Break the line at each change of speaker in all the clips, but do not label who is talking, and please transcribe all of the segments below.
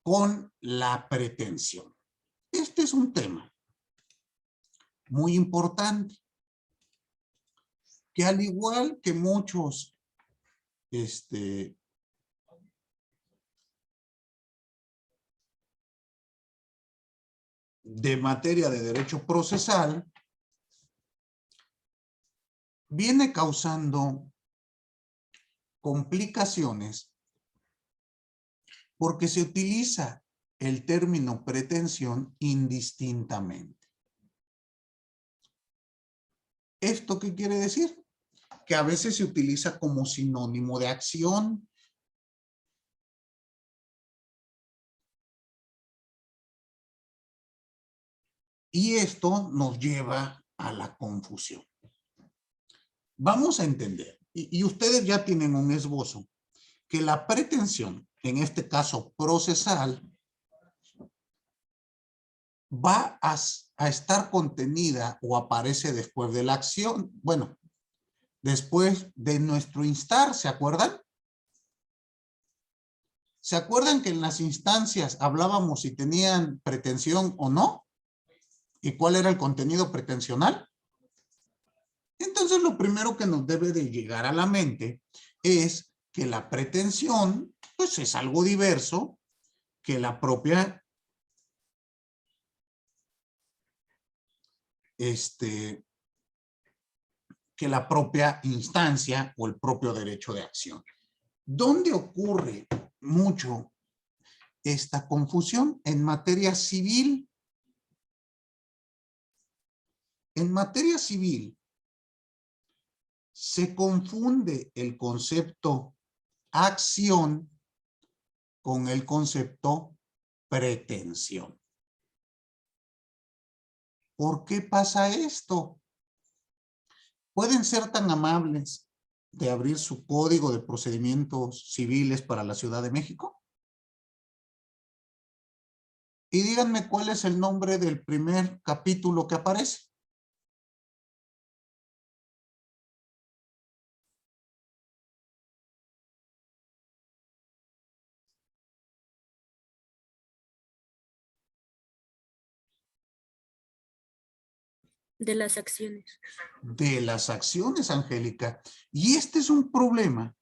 con la pretensión. Este es un tema muy importante, que al igual que muchos de materia de derecho procesal, viene causando complicaciones porque se utiliza el término pretensión indistintamente. ¿Esto qué quiere decir? Que a veces se utiliza como sinónimo de acción. Y esto nos lleva a la confusión. Vamos a entender, y ustedes ya tienen un esbozo, que la pretensión, en este caso procesal, va a estar contenida o aparece después de la acción, bueno, después de nuestro instar, ¿se acuerdan? ¿Se acuerdan que en las instancias hablábamos si tenían pretensión o no? ¿Y cuál era el contenido pretensional? Entonces, lo primero que nos debe de llegar a la mente es que la pretensión, pues, es algo diverso que la propia, instancia o el propio derecho de acción. ¿Dónde ocurre mucho esta confusión? En materia civil. En materia civil se confunde el concepto acción con el concepto pretensión. ¿Por qué pasa esto? ¿Pueden ser tan amables de abrir su código de procedimientos civiles para la Ciudad de México? Y díganme cuál es el nombre del primer capítulo que aparece.
De las acciones.
De las acciones, Angélica. Y este es un problema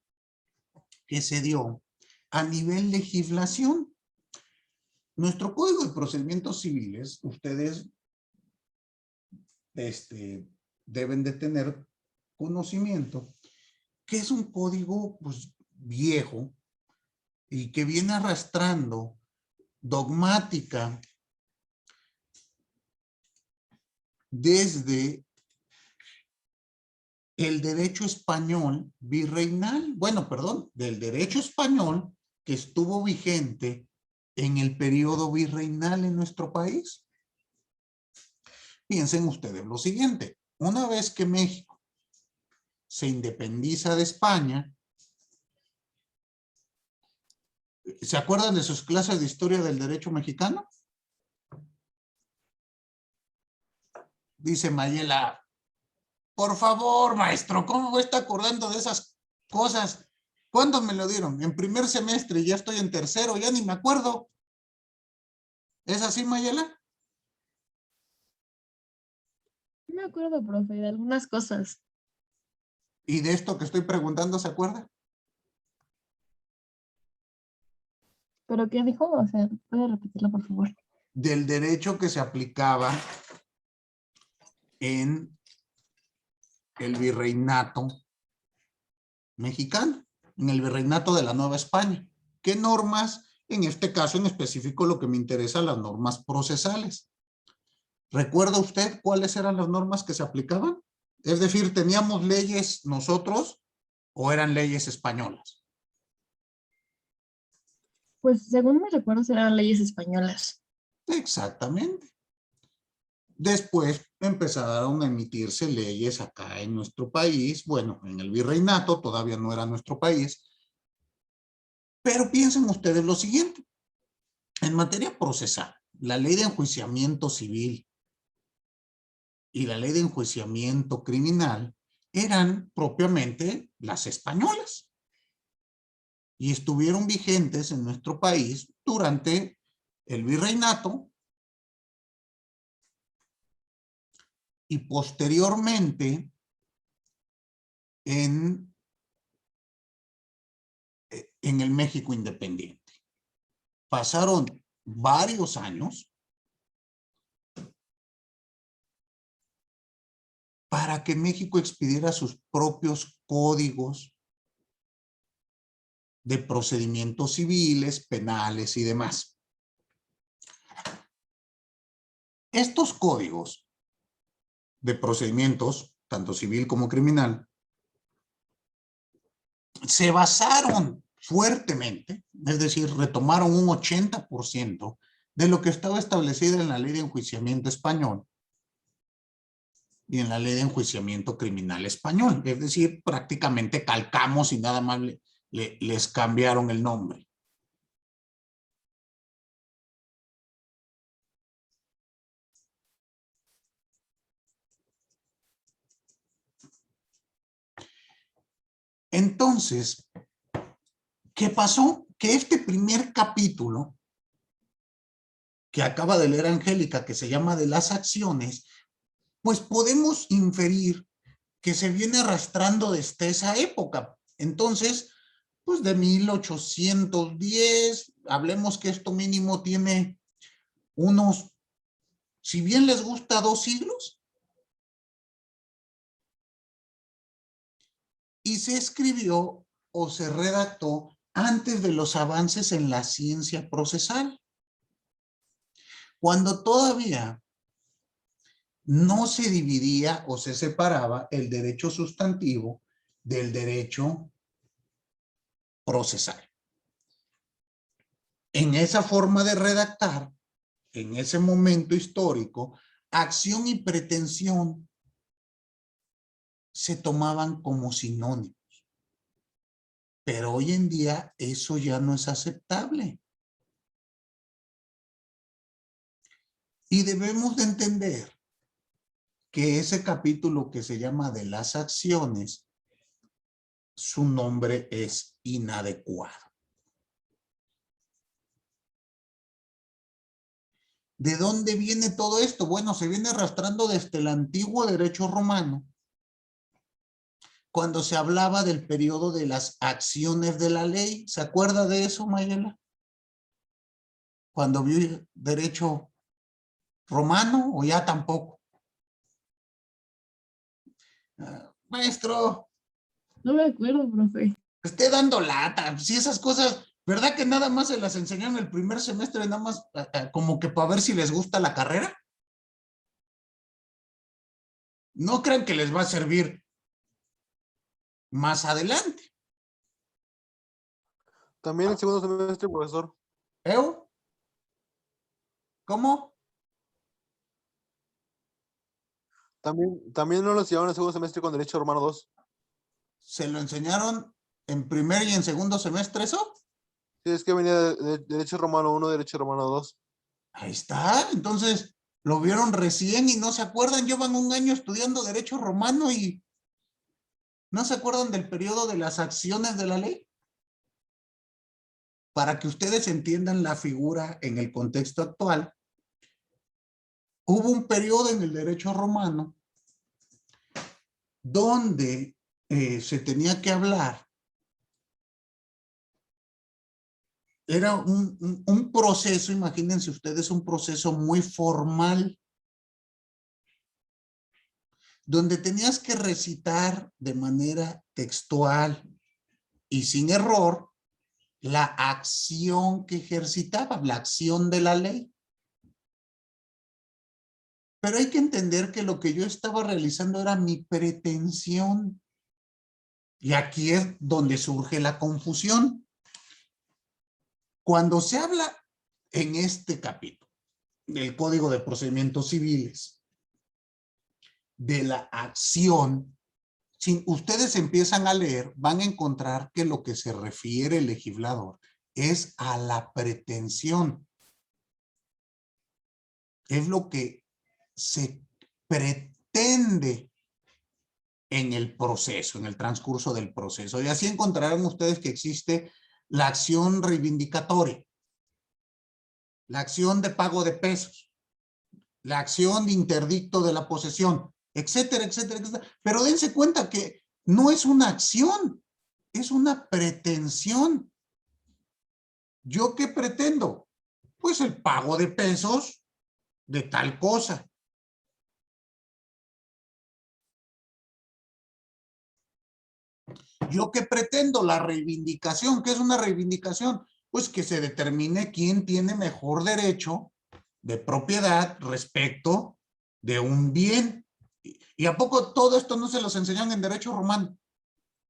que se dio a nivel legislación. Nuestro Código de Procedimientos Civiles, ustedes deben de tener conocimiento que es un código, pues, viejo y que viene arrastrando dogmática desde el derecho español virreinal, bueno, perdón, del derecho español que estuvo vigente en el periodo virreinal en nuestro país. Piensen ustedes lo siguiente, una vez que México se independiza de España, ¿se acuerdan de sus clases de historia del derecho mexicano? Dice Mayela, por favor, maestro, ¿cómo voy a estar acordando de esas cosas? ¿Cuándo me lo dieron? En primer semestre y ya estoy en tercero, ya ni me acuerdo. ¿Es así, Mayela?
No me acuerdo, profe, de algunas cosas.
¿Y de esto que estoy preguntando se acuerda?
¿Pero qué dijo? O sea, ¿puede repetirlo, por favor?
Del derecho que se aplicaba en el virreinato mexicano, en el virreinato de la Nueva España. ¿Qué normas? En este caso en específico lo que me interesa, las normas procesales. ¿Recuerda usted cuáles eran las normas que se aplicaban? Es decir, ¿teníamos leyes nosotros o eran leyes españolas?
Pues según me recuerdo eran leyes españolas.
Exactamente. Después empezaron a emitirse leyes acá en nuestro país, bueno, en el virreinato, todavía no era nuestro país, pero piensen ustedes lo siguiente, en materia procesal, la ley de enjuiciamiento civil y la ley de enjuiciamiento criminal eran propiamente las españolas y estuvieron vigentes en nuestro país durante el virreinato y posteriormente en el México independiente. Pasaron varios años para que México expidiera sus propios códigos de procedimientos civiles, penales y demás. Estos códigos de procedimientos, tanto civil como criminal, se basaron fuertemente, es decir, retomaron un 80% de lo que estaba establecido en la ley de enjuiciamiento español y en la ley de enjuiciamiento criminal español. Es decir, prácticamente calcamos y nada más les cambiaron el nombre. Entonces, ¿qué pasó? Que este primer capítulo que acaba de leer Angélica, que se llama de las acciones, pues podemos inferir que se viene arrastrando desde esa época. Entonces, pues de 1810, hablemos que esto mínimo tiene unos, si bien les gusta, 2 siglos, y se escribió o se redactó antes de los avances en la ciencia procesal, cuando todavía no se dividía o se separaba el derecho sustantivo del derecho procesal. En esa forma de redactar, en ese momento histórico, acción y pretensión se tomaban como sinónimos. Pero hoy en día eso ya no es aceptable. Y debemos de entender que ese capítulo que se llama de las acciones, su nombre es inadecuado. ¿De dónde viene todo esto? Bueno, se viene arrastrando desde el antiguo derecho romano, cuando se hablaba del periodo de las acciones de la ley. ¿Se acuerda de eso, Mayela? Cuando vio el derecho romano, o ya tampoco. Maestro,
No me acuerdo, profe.
esté dando lata. Si esas cosas, ¿verdad que nada más se las enseñaron el primer semestre, nada más como que para ver si les gusta la carrera? No crean que les va a servir más adelante.
También el segundo semestre, profesor.
¿Eu? ¿Cómo?
También no nos llevaron el segundo semestre con Derecho Romano 2.
¿Se lo enseñaron en primer y en segundo semestre eso?
Sí, es que venía de Derecho Romano 1, Derecho Romano 2.
Ahí está. Entonces, lo vieron recién y no se acuerdan. Llevan un año estudiando derecho romano y no se acuerdan del periodo de las acciones de la ley. Para que ustedes entiendan la figura en el contexto actual, hubo un periodo en el derecho romano donde se tenía que hablar. Era un proceso, imagínense ustedes, un proceso muy formal, donde tenías que recitar de manera textual y sin error la acción que ejercitaba, la acción de la ley. Pero hay que entender que lo que yo estaba realizando era mi pretensión. Y aquí es donde surge la confusión. Cuando se habla en este capítulo del Código de Procedimientos Civiles, de la acción, si ustedes empiezan a leer, van a encontrar que lo que se refiere el legislador es a la pretensión. Es lo que se pretende en el proceso, en el transcurso del proceso. Y así encontrarán ustedes que existe la acción reivindicatoria. la acción de pago de pesos, la acción de interdicto de la posesión, etcétera, etcétera, etcétera. Pero dense cuenta que no es una acción, es una pretensión. ¿Yo qué pretendo? Pues el pago de pesos de tal cosa. ¿Yo qué pretendo? La reivindicación. ¿Qué es una reivindicación? Pues que se determine quién tiene mejor derecho de propiedad respecto de un bien. ¿Y a poco todo esto no se los enseñan en derecho romano?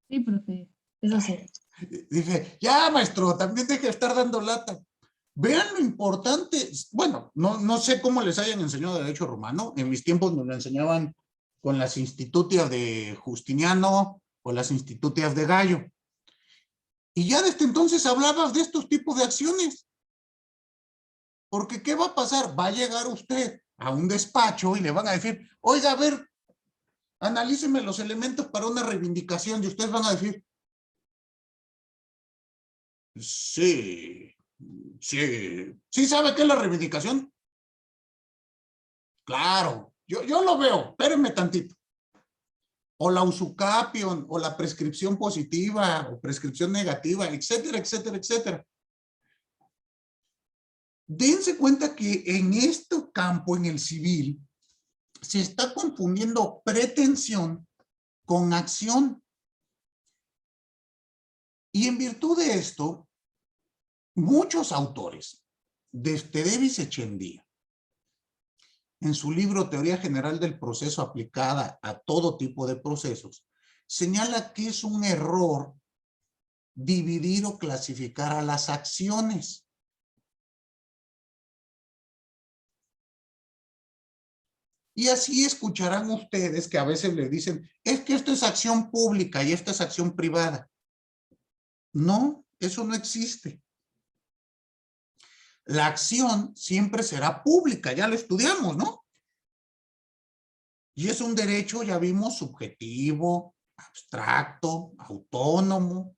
Sí, profe, eso sí.
Dije, ya maestro, también deje de estar dando lata. Vean lo importante, bueno, no sé cómo les hayan enseñado derecho romano, en mis tiempos nos lo enseñaban con las institutias de Justiniano o las institutias de Gallo. Y ya desde entonces hablabas de estos tipos de acciones. Porque ¿qué va a pasar? Va a llegar usted a un despacho y le van a decir, oiga, a ver, analíceme los elementos para una reivindicación y ustedes van a decir, sí, sí, ¿sí sabe qué es la reivindicación? Claro, yo lo veo, espérenme tantito. O la usucapión, o la prescripción positiva, o prescripción negativa, etcétera, etcétera, etcétera. Dense cuenta que en este campo, en el civil, se está confundiendo pretensión con acción. Y en virtud de esto, muchos autores, desde Davis Echendía, en su libro Teoría General del Proceso aplicada a todo tipo de procesos, señala que es un error dividir o clasificar a las acciones. Y así escucharán ustedes que a veces les dicen, es que esto es acción pública y esta es acción privada. No, eso no existe. La acción siempre será pública, ya lo estudiamos, ¿no? Y es un derecho, ya vimos, subjetivo, abstracto, autónomo,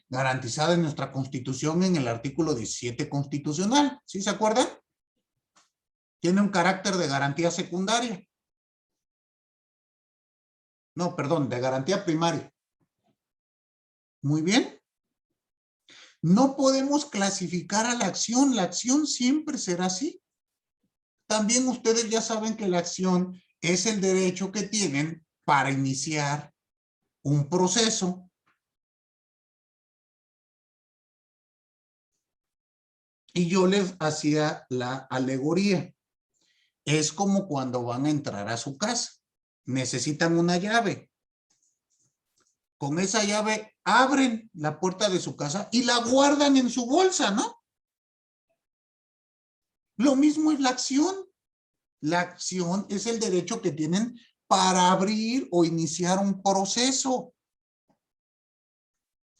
garantizado en nuestra Constitución en el artículo 17 constitucional. ¿Sí se acuerdan? Tiene un carácter de garantía secundaria. No, perdón, de garantía primaria. Muy bien. No podemos clasificar a la acción siempre será así. También ustedes ya saben que la acción es el derecho que tienen para iniciar un proceso. Y yo les hacía la alegoría. Es como cuando van a entrar a su casa. Necesitan una llave. Con esa llave abren la puerta de su casa y la guardan en su bolsa, ¿no? Lo mismo es la acción. La acción es el derecho que tienen para abrir o iniciar un proceso.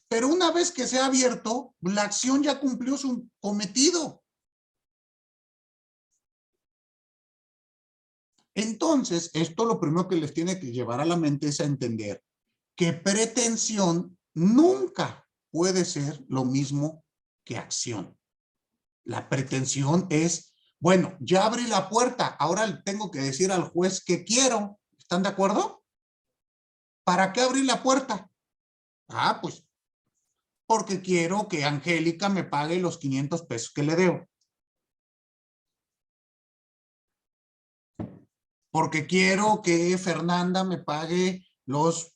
Pero una vez que se ha abierto, la acción ya cumplió su cometido. Entonces, esto lo primero que les tiene que llevar a la mente es a entender que pretensión nunca puede ser lo mismo que acción. La pretensión es, bueno, ya abrí la puerta, ahora le tengo que decir al juez que quiero. ¿Están de acuerdo? ¿Para qué abrir la puerta? Ah, pues, porque quiero que Angélica me pague los 500 pesos que le debo. Porque quiero que Fernanda me pague los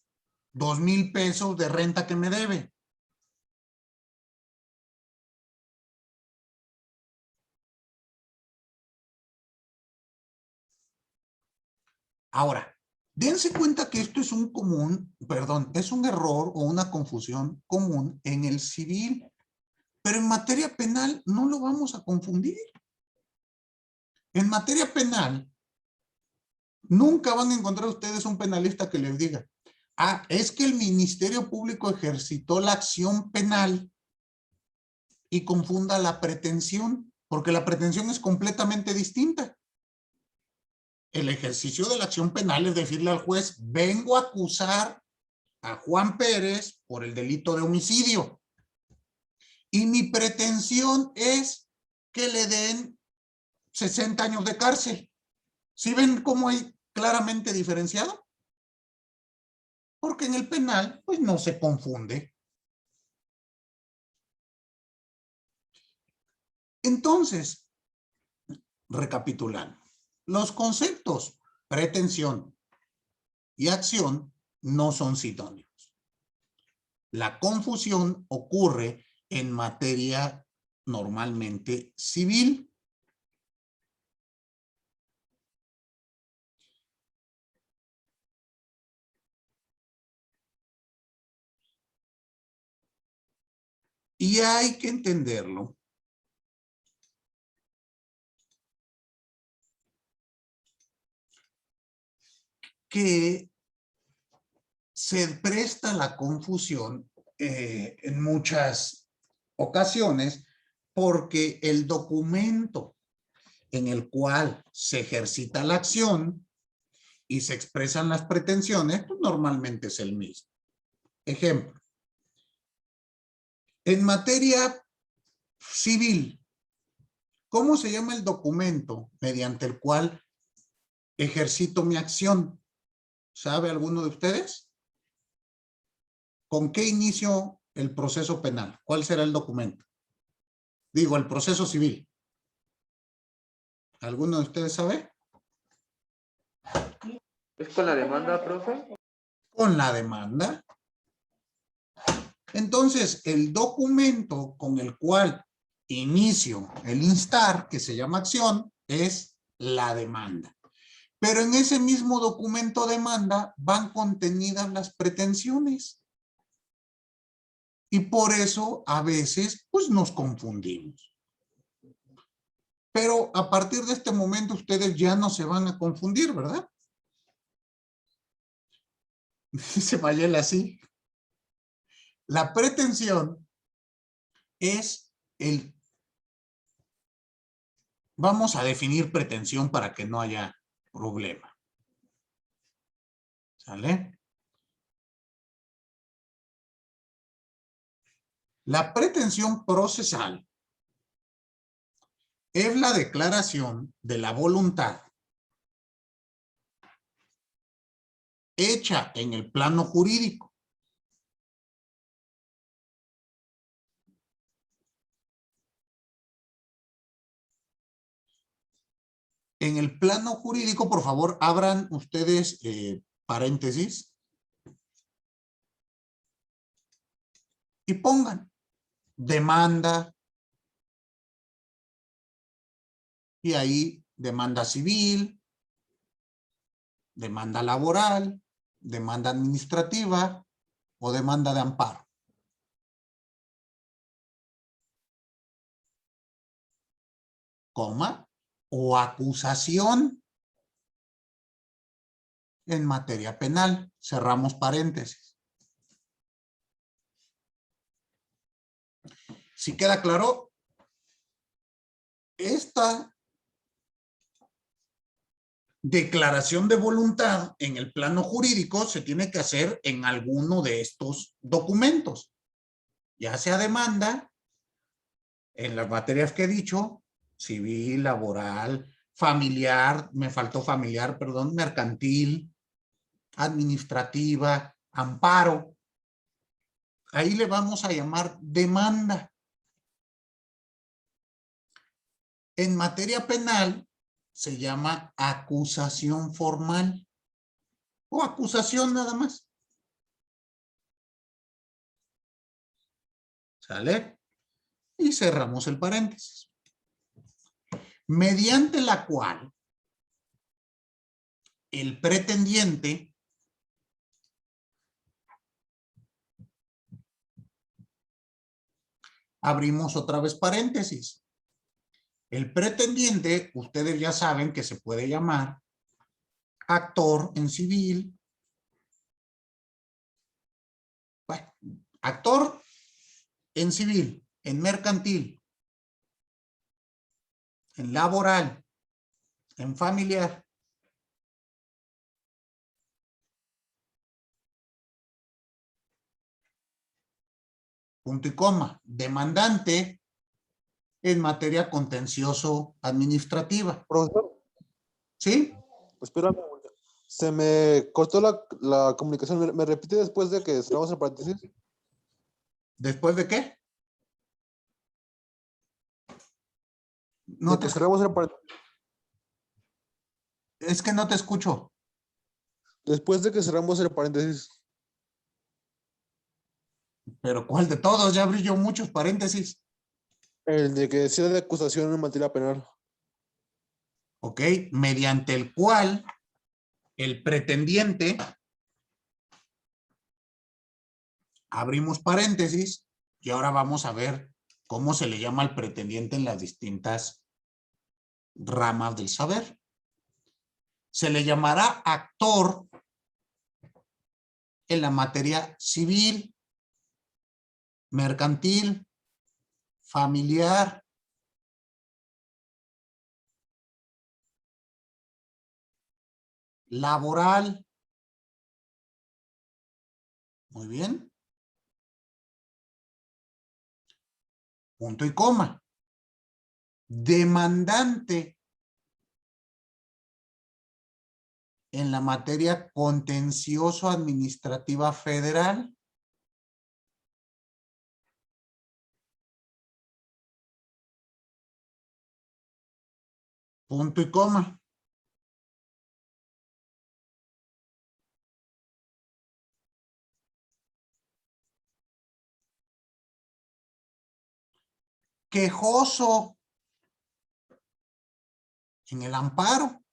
2,000 pesos de renta que me debe. Ahora, dense cuenta que esto es un es un error o una confusión común en el civil, pero en materia penal no lo vamos a confundir. En materia penal, nunca van a encontrar ustedes un penalista que les diga, ah, es que el Ministerio Público ejercitó la acción penal y confunda la pretensión, porque la pretensión es completamente distinta. El ejercicio de la acción penal es decirle al juez, vengo a acusar a Juan Pérez por el delito de homicidio. Y mi pretensión es que le den 60 años de cárcel. ¿Sí ven cómo hay claramente diferenciado? Porque en el penal, pues no se confunde. Entonces, recapitulando, los conceptos pretensión y acción no son sinónimos. La confusión ocurre en materia normalmente civil. Y hay que entenderlo que se presta la confusión en muchas ocasiones porque el documento en el cual se ejercita la acción y se expresan las pretensiones, pues normalmente es el mismo. Ejemplo, en materia civil, ¿cómo se llama el documento mediante el cual ejercito mi acción? ¿Sabe alguno de ustedes? ¿Con qué inicio el proceso penal? ¿Cuál será el documento? Digo, el proceso civil. ¿Alguno de ustedes sabe?
¿Es con la demanda, profe?
Con la demanda. Entonces, el documento con el cual inicio el instar, que se llama acción, es la demanda. Pero en ese mismo documento demanda van contenidas las pretensiones. Y por eso a veces pues nos confundimos. Pero a partir de este momento ustedes ya no se van a confundir, ¿verdad? Dice Mayela así. La pretensión es el... Vamos a definir pretensión para que no haya problema. ¿Sale? La pretensión procesal es la declaración de la voluntad hecha en el plano jurídico. En el plano jurídico, por favor, abran ustedes paréntesis y pongan demanda y ahí demanda civil, demanda laboral, demanda administrativa o demanda de amparo. Coma, o acusación en materia penal. Cerramos paréntesis. Si queda claro, esta declaración de voluntad en el plano jurídico se tiene que hacer en alguno de estos documentos, ya sea demanda, en las materias que he dicho, civil, laboral, familiar, me faltó familiar, perdón, mercantil, administrativa, amparo. Ahí le vamos a llamar demanda. En materia penal se llama acusación formal o acusación nada más. ¿Sale? Y cerramos el paréntesis. Mediante la cual el pretendiente abrimos otra vez paréntesis. El pretendiente, ustedes ya saben que se puede llamar actor en civil. Bueno, actor en civil, en mercantil, en laboral, en familiar. Punto y coma. Demandante en materia contencioso administrativa.
Profesor,
¿Sí?
espérame. Se me cortó la comunicación. ¿Me repite después de que cerramos el paréntesis?
¿Después de qué? No
De
te,
que cerramos el paréntesis.
es que no te escucho.
Después de que cerramos el paréntesis.
Pero ¿cuál de todos? Ya abrí yo muchos paréntesis.
El de que decía de acusación en materia penal.
¿Ok? Mediante el cual el pretendiente, abrimos paréntesis, y ahora vamos a ver cómo se le llama al pretendiente en las distintas ramas del saber. Se le llamará actor en la materia civil, mercantil, familiar, laboral. Muy bien. Punto y coma. Demandante en la materia contencioso administrativa federal. Punto y coma. Quejoso en el amparo.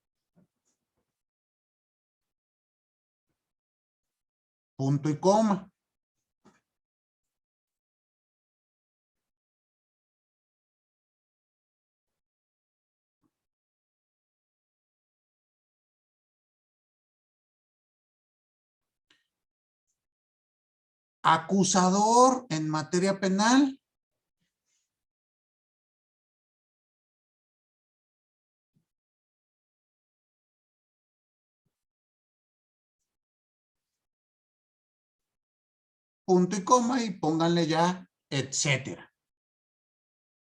Punto y coma. Acusador en materia penal. Punto y coma y pónganle ya, etcétera.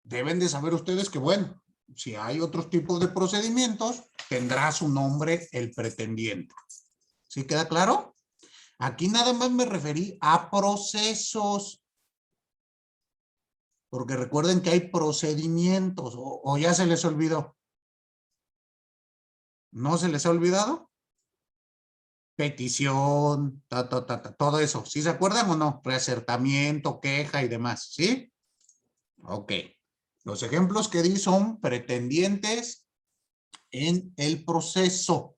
Deben de saber ustedes que, bueno, si hay otros tipos de procedimientos, tendrá su nombre el pretendiente. ¿Sí queda claro? Aquí nada más me referí a procesos. Porque recuerden que hay procedimientos, o ya se les olvidó. ¿No se les ha olvidado? Petición, todo eso. ¿Sí se acuerdan o no? Reacertamiento, queja y demás, ¿sí? Ok. Los ejemplos que di son pretendientes en el proceso.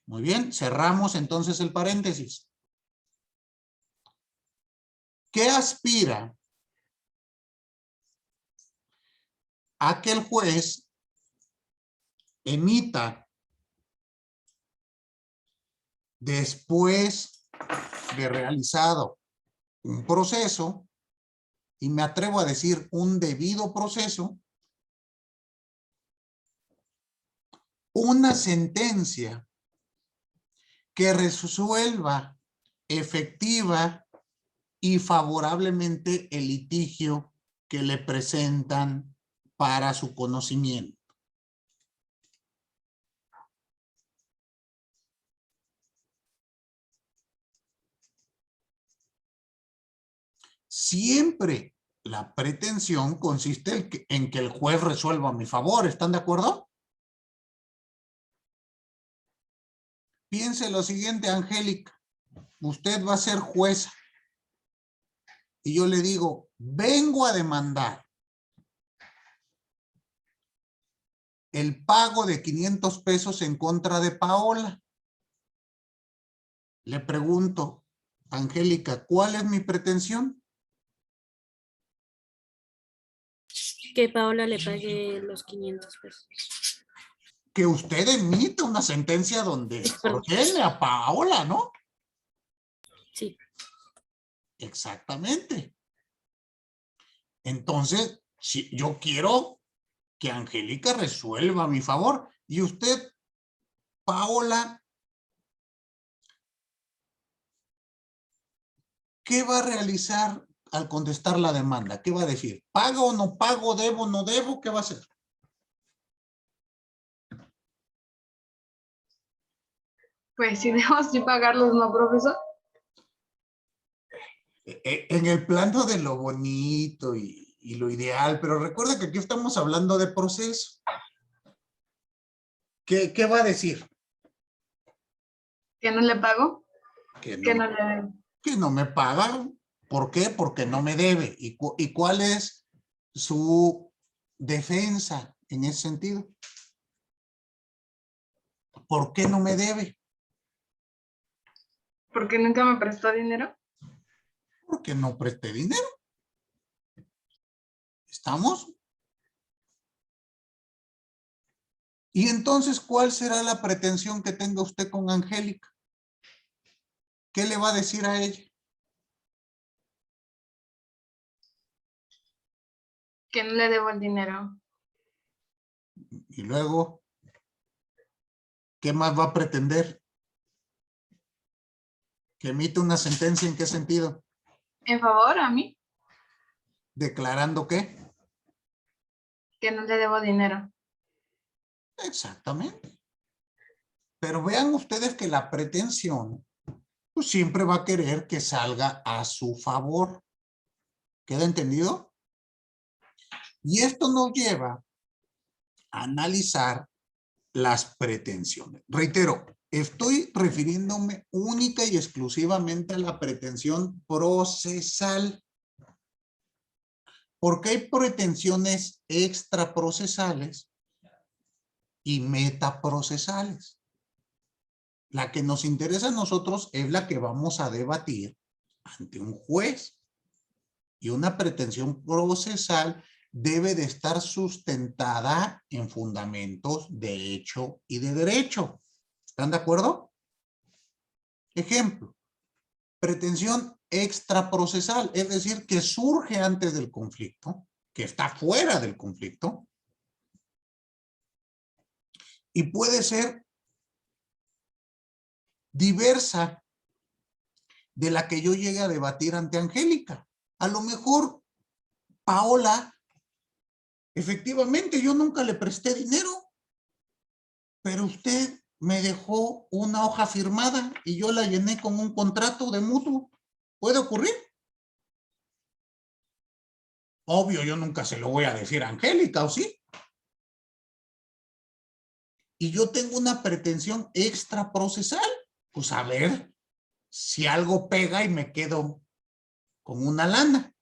Muy bien, cerramos entonces el paréntesis. ¿Qué aspira a que el juez emita después de realizado un proceso, y me atrevo a decir un debido proceso, una sentencia que resuelva efectiva y favorablemente el litigio que le presentan para su conocimiento? Siempre la pretensión consiste en que el juez resuelva a mi favor. ¿Están de acuerdo? Piense lo siguiente, Angélica. Usted va a ser jueza. Y yo le digo, vengo a demandar el pago de 500 pesos en contra de Paola. Le pregunto, Angélica, ¿cuál es mi pretensión?
Que Paola le pague los 500 pesos.
Que usted emita una sentencia donde
Perdón.
ordene a Paola, ¿no?
Sí.
Exactamente. Entonces, si yo quiero que Angélica resuelva a mi favor, y usted, Paola, ¿qué va a realizar al contestar la demanda? ¿Qué va a decir? ¿Pago o no pago? ¿Debo o no debo? ¿Qué va a hacer?
Pues si debo sí pagarlos, ¿no, profesor?
En el plano de lo bonito y lo ideal, pero recuerda que aquí estamos hablando de proceso. ¿Qué va a decir?
¿Que no le pago?
Que
Que
no,
no le debo.
que no me paga. ¿Por qué? Porque no me debe. ¿Y cuál es su defensa en ese sentido? ¿Por qué no me debe?
¿Porque nunca me prestó dinero?
Porque no presté dinero. ¿Estamos? Y entonces, ¿cuál será la pretensión que tenga usted con Angélica? ¿Qué le va a decir a ella?
Que no le debo el dinero.
Y luego, ¿qué más va a pretender? ¿Que emite una sentencia en qué sentido?
¿En favor a mí?
¿Declarando qué?
Que no le debo dinero.
Exactamente. Pero vean ustedes que la pretensión pues siempre va a querer que salga a su favor. ¿Queda entendido? Y esto nos lleva a analizar las pretensiones. Reitero, estoy refiriéndome única y exclusivamente a la pretensión procesal. Porque hay pretensiones extraprocesales y metaprocesales. La que nos interesa a nosotros es la que vamos a debatir ante un juez. Y una pretensión procesal debe de estar sustentada en fundamentos de hecho y de derecho. ¿Están de acuerdo? Ejemplo, pretensión extraprocesal, es decir, que surge antes del conflicto, que está fuera del conflicto, y puede ser diversa de la que yo llegue a debatir ante Angélica. A lo mejor, Paola, efectivamente, yo nunca le presté dinero, pero usted me dejó una hoja firmada y yo la llené con un contrato de mutuo. ¿Puede ocurrir? Obvio, yo nunca se lo voy a decir a Angélica, ¿o sí? Y yo tengo una pretensión extraprocesal. Pues a ver si algo pega y me quedo con una lana.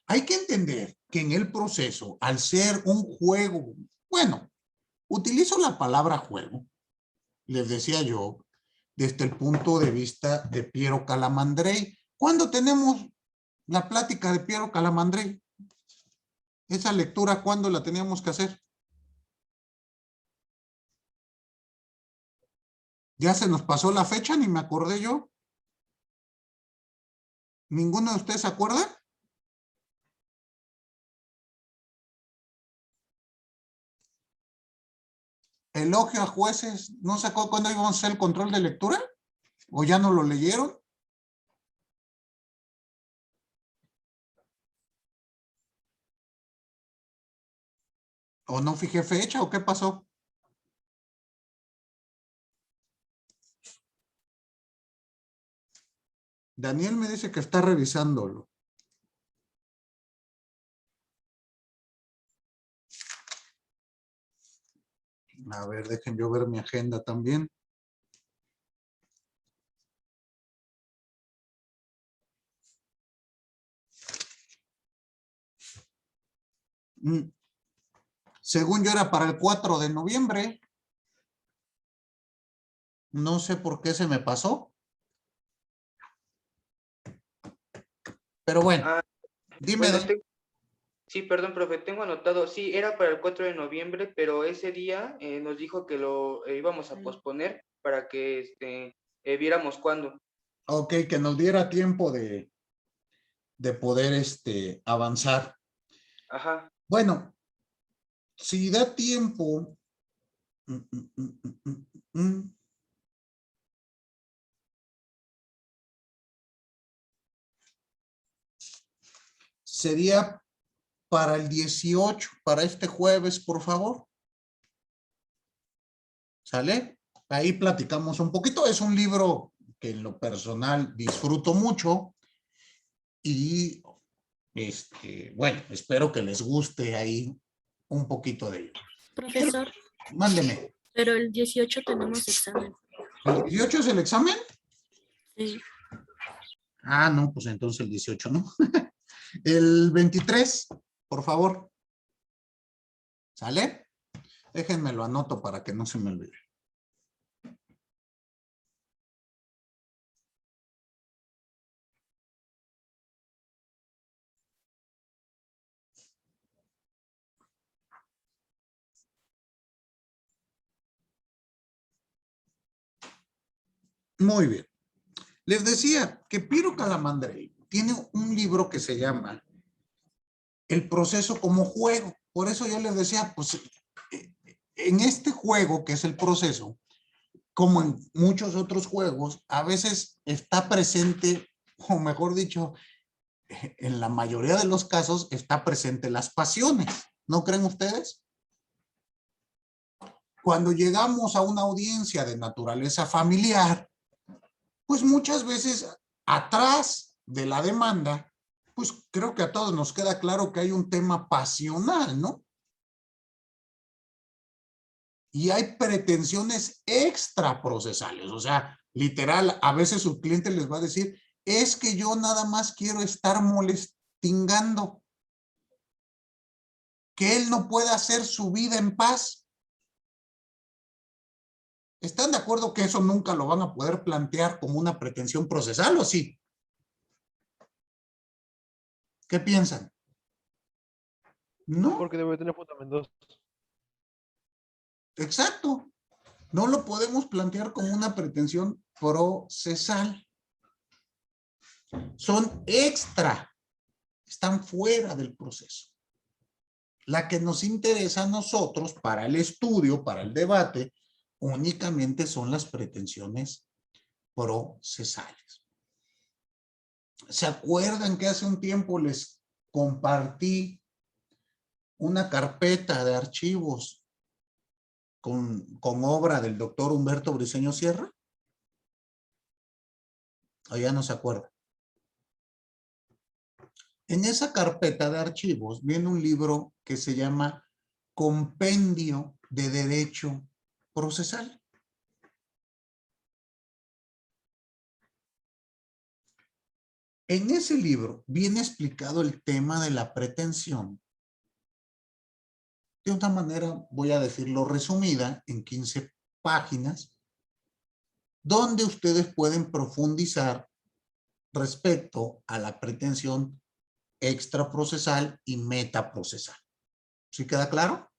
Hay que entender que en el proceso, al ser un juego, bueno, utilizo la palabra juego, les decía yo, desde el punto de vista de Piero Calamandrei. ¿Cuándo tenemos la plática de Piero Calamandrei? Esa lectura, ¿cuándo la teníamos que hacer? Ya se nos pasó la fecha, ni me acordé yo. ¿Ninguno de ustedes se acuerda? Elogio a jueces, ¿no se acuerdan cuándo íbamos a hacer el control de lectura? ¿O ya no lo leyeron? ¿O no fijé fecha? ¿O qué pasó? Daniel me dice que está revisándolo. A ver, dejen yo ver mi agenda también. Según yo era para el 4 de noviembre. No sé por qué se me pasó. Pero bueno,
Ah,
dime.
bueno, sí, perdón, profe, tengo anotado, sí, era para el 4 de noviembre, pero ese día nos dijo que lo íbamos a posponer para que viéramos cuándo.
Ok, que nos diera tiempo de poder avanzar.
Ajá.
Bueno, si da tiempo. mm. sería para el 18, para este jueves, por favor. ¿Sale? Ahí platicamos un poquito. Es un libro que en lo personal disfruto mucho y bueno, espero que les guste ahí un poquito de ello.
Profesor,
Mándeme.
pero el 18 tenemos examen.
¿El 18 es el examen?
Sí.
Ah, no, pues entonces el 18, ¿no? El 23, por favor. ¿Sale? Déjenme lo anoto para que no se me olvide. Muy bien. Les decía que Piero Calamandrei tiene un libro que se llama El proceso como juego. Por eso yo les decía, pues en este juego que es el proceso, como en muchos otros juegos, a veces está presente, o mejor dicho, en la mayoría de los casos está presente las pasiones. ¿No creen ustedes? Cuando llegamos a una audiencia de naturaleza familiar, pues muchas veces atrás de la demanda, pues creo que a todos nos queda claro que hay un tema pasional, ¿no? Y hay pretensiones extraprocesales, o sea, literal, a veces su cliente les va a decir, es que yo nada más quiero estar molestingando, que él no pueda hacer su vida en paz. ¿Están de acuerdo que eso nunca lo van a poder plantear como una pretensión procesal o sí? ¿Qué piensan? No,
Porque debe tener fundamentos.
exacto. No lo podemos plantear como una pretensión procesal. Son extra, están fuera del proceso. La que nos interesa a nosotros para el estudio, para el debate, únicamente son las pretensiones procesales. ¿Se acuerdan que hace un tiempo les compartí una carpeta de archivos con obra del doctor Humberto Briceño Sierra? ¿O ya no se acuerda? En esa carpeta de archivos viene un libro que se llama Compendio de Derecho Procesal. En ese libro viene explicado el tema de la pretensión de una manera, voy a decirlo resumida, en 15 páginas, donde ustedes pueden profundizar respecto a la pretensión extraprocesal y metaprocesal. ¿Sí queda claro?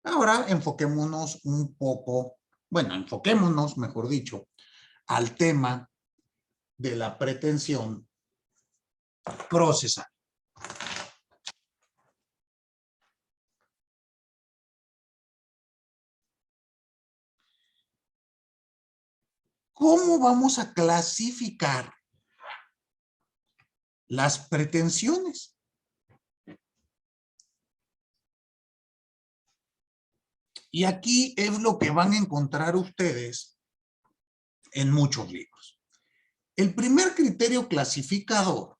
Ahora enfoquémonos un poco, bueno, enfoquémonos, mejor dicho, al tema de la pretensión procesal. ¿Cómo vamos a clasificar las pretensiones? Y aquí es lo que van a encontrar ustedes en muchos libros. El primer criterio clasificador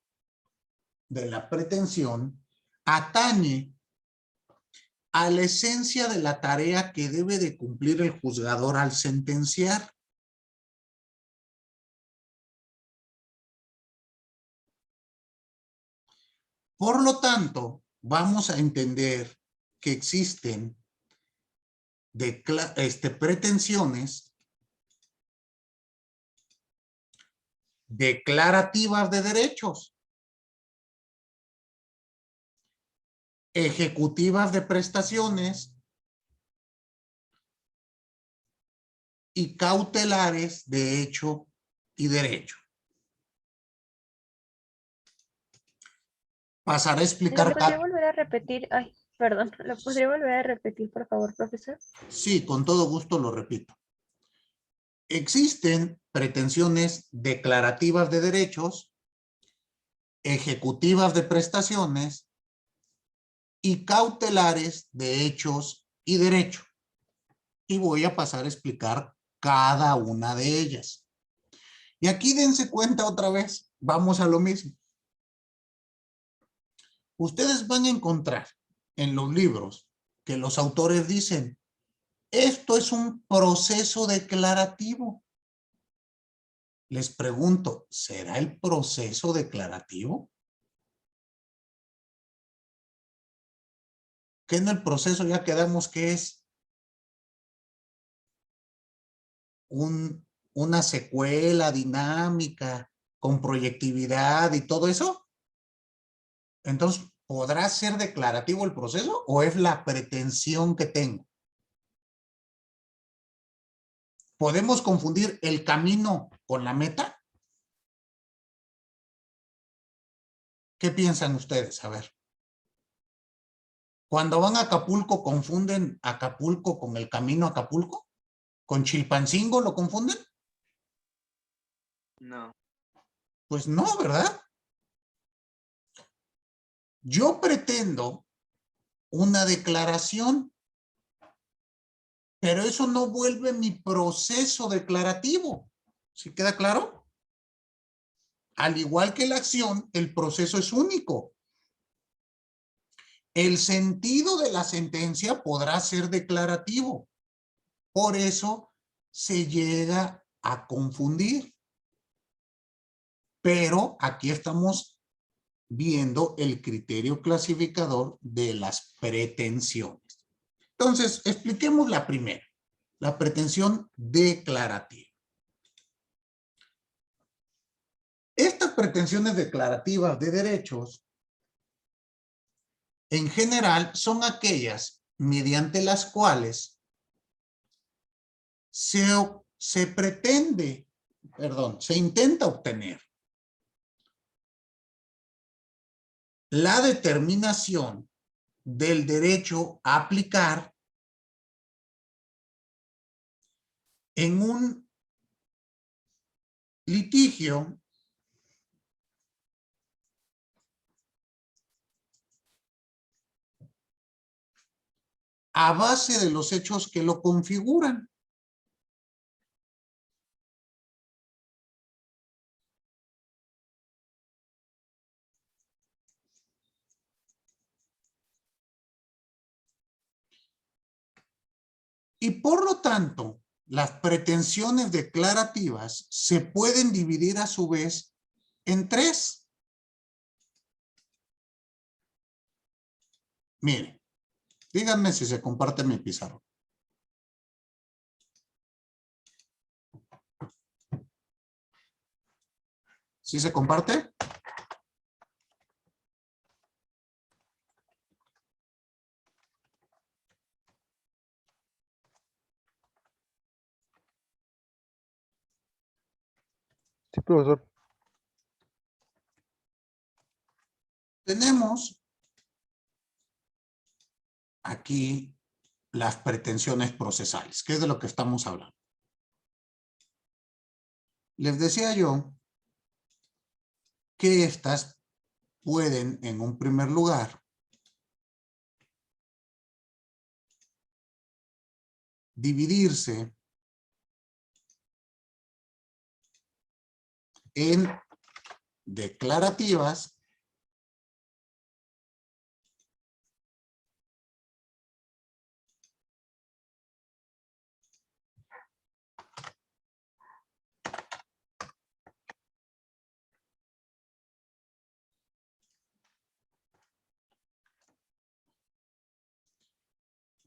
de la pretensión atañe a la esencia de la tarea que debe de cumplir el juzgador al sentenciar. Por lo tanto, vamos a entender que existen pretensiones declarativas de derechos, ejecutivas de prestaciones y cautelares de hecho y derecho. Pasaré a explicar.
¿Lo podría volver a repetir? Ay, perdón, ¿lo podría volver a repetir, por favor, profesor?
Sí, con todo gusto lo repito. Existen pretensiones declarativas de derechos, ejecutivas de prestaciones y cautelares de hechos y derecho. Y voy a pasar a explicar cada una de ellas. Y aquí dense cuenta otra vez, vamos a lo mismo. Ustedes van a encontrar en los libros que los autores dicen, esto es un proceso declarativo. Les pregunto, ¿será el proceso declarativo? ¿Qué en el proceso ya quedamos que es una secuela dinámica con proyectividad y todo eso? Entonces, ¿podrá ser declarativo el proceso o es la pretensión que tengo? ¿Podemos confundir el camino con la meta? ¿Qué piensan ustedes? A ver. Cuando van a Acapulco, ¿confunden Acapulco con el camino a Acapulco? ¿Con Chilpancingo lo confunden?
No.
Pues no, ¿verdad? Yo pretendo una declaración, pero eso no vuelve mi proceso declarativo. ¿Sí queda claro? Al igual que la acción, el proceso es único. El sentido de la sentencia podrá ser declarativo. Por eso se llega a confundir. Pero aquí estamos viendo el criterio clasificador de las pretensiones. Entonces, expliquemos la primera, la pretensión declarativa. Estas pretensiones declarativas de derechos, en general, son aquellas mediante las cuales se intenta obtener la determinación del derecho a aplicar en un litigio a base de los hechos que lo configuran. Y por lo tanto, las pretensiones declarativas se pueden dividir a su vez en tres. Miren, díganme si se comparte mi pizarra. ¿Sí se comparte?
Sí, profesor.
Tenemos aquí las pretensiones procesales, que es de lo que estamos hablando. Les decía yo que estas pueden, en un primer lugar, dividirse en declarativas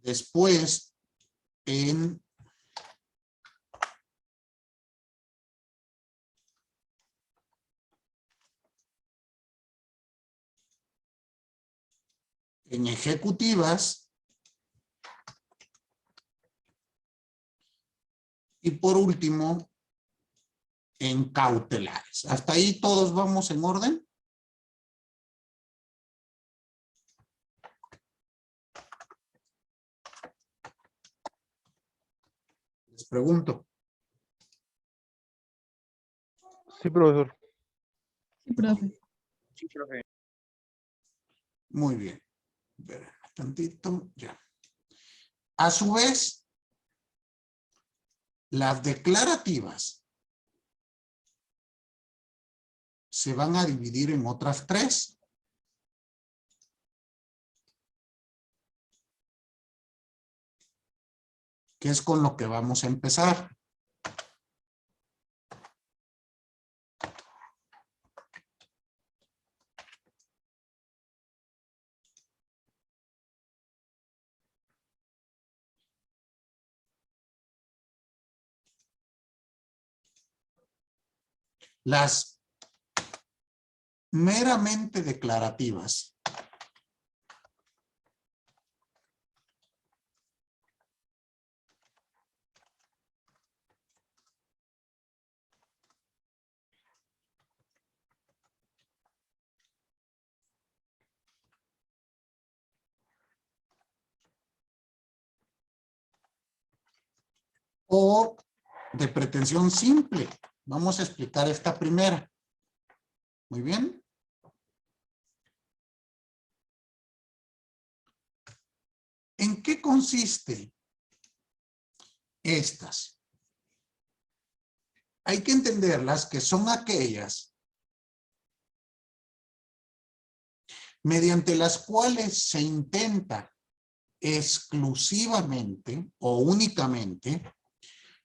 después en ejecutivas y por último en cautelares. ¿Hasta ahí todos vamos en orden? Les pregunto.
Sí, profesor.
Sí, profe.
Sí, profe.
Muy bien. Espérenme tantito, ya. A su vez, las declarativas se van a dividir en otras 3. Que es con lo que vamos a empezar. Las meramente declarativas o de pretensión simple. Vamos a explicar esta primera. Muy bien. ¿En qué consiste estas? Hay que entenderlas que son aquellas mediante las cuales se intenta exclusivamente o únicamente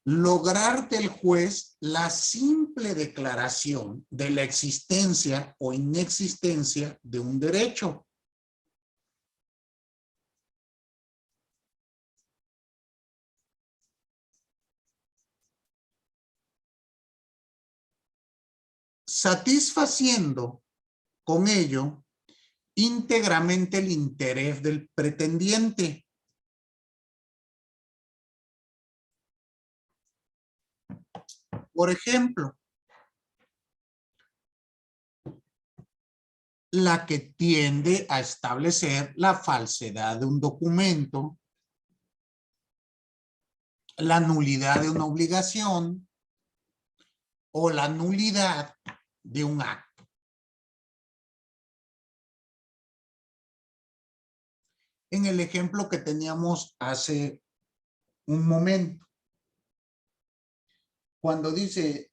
lograr del juez la simple declaración de la existencia o inexistencia de un derecho. Satisfaciendo con ello íntegramente el interés del pretendiente. Por ejemplo, la que tiende a establecer la falsedad de un documento, la nulidad de una obligación o la nulidad de un acto. En el ejemplo que teníamos hace un momento, cuando dice,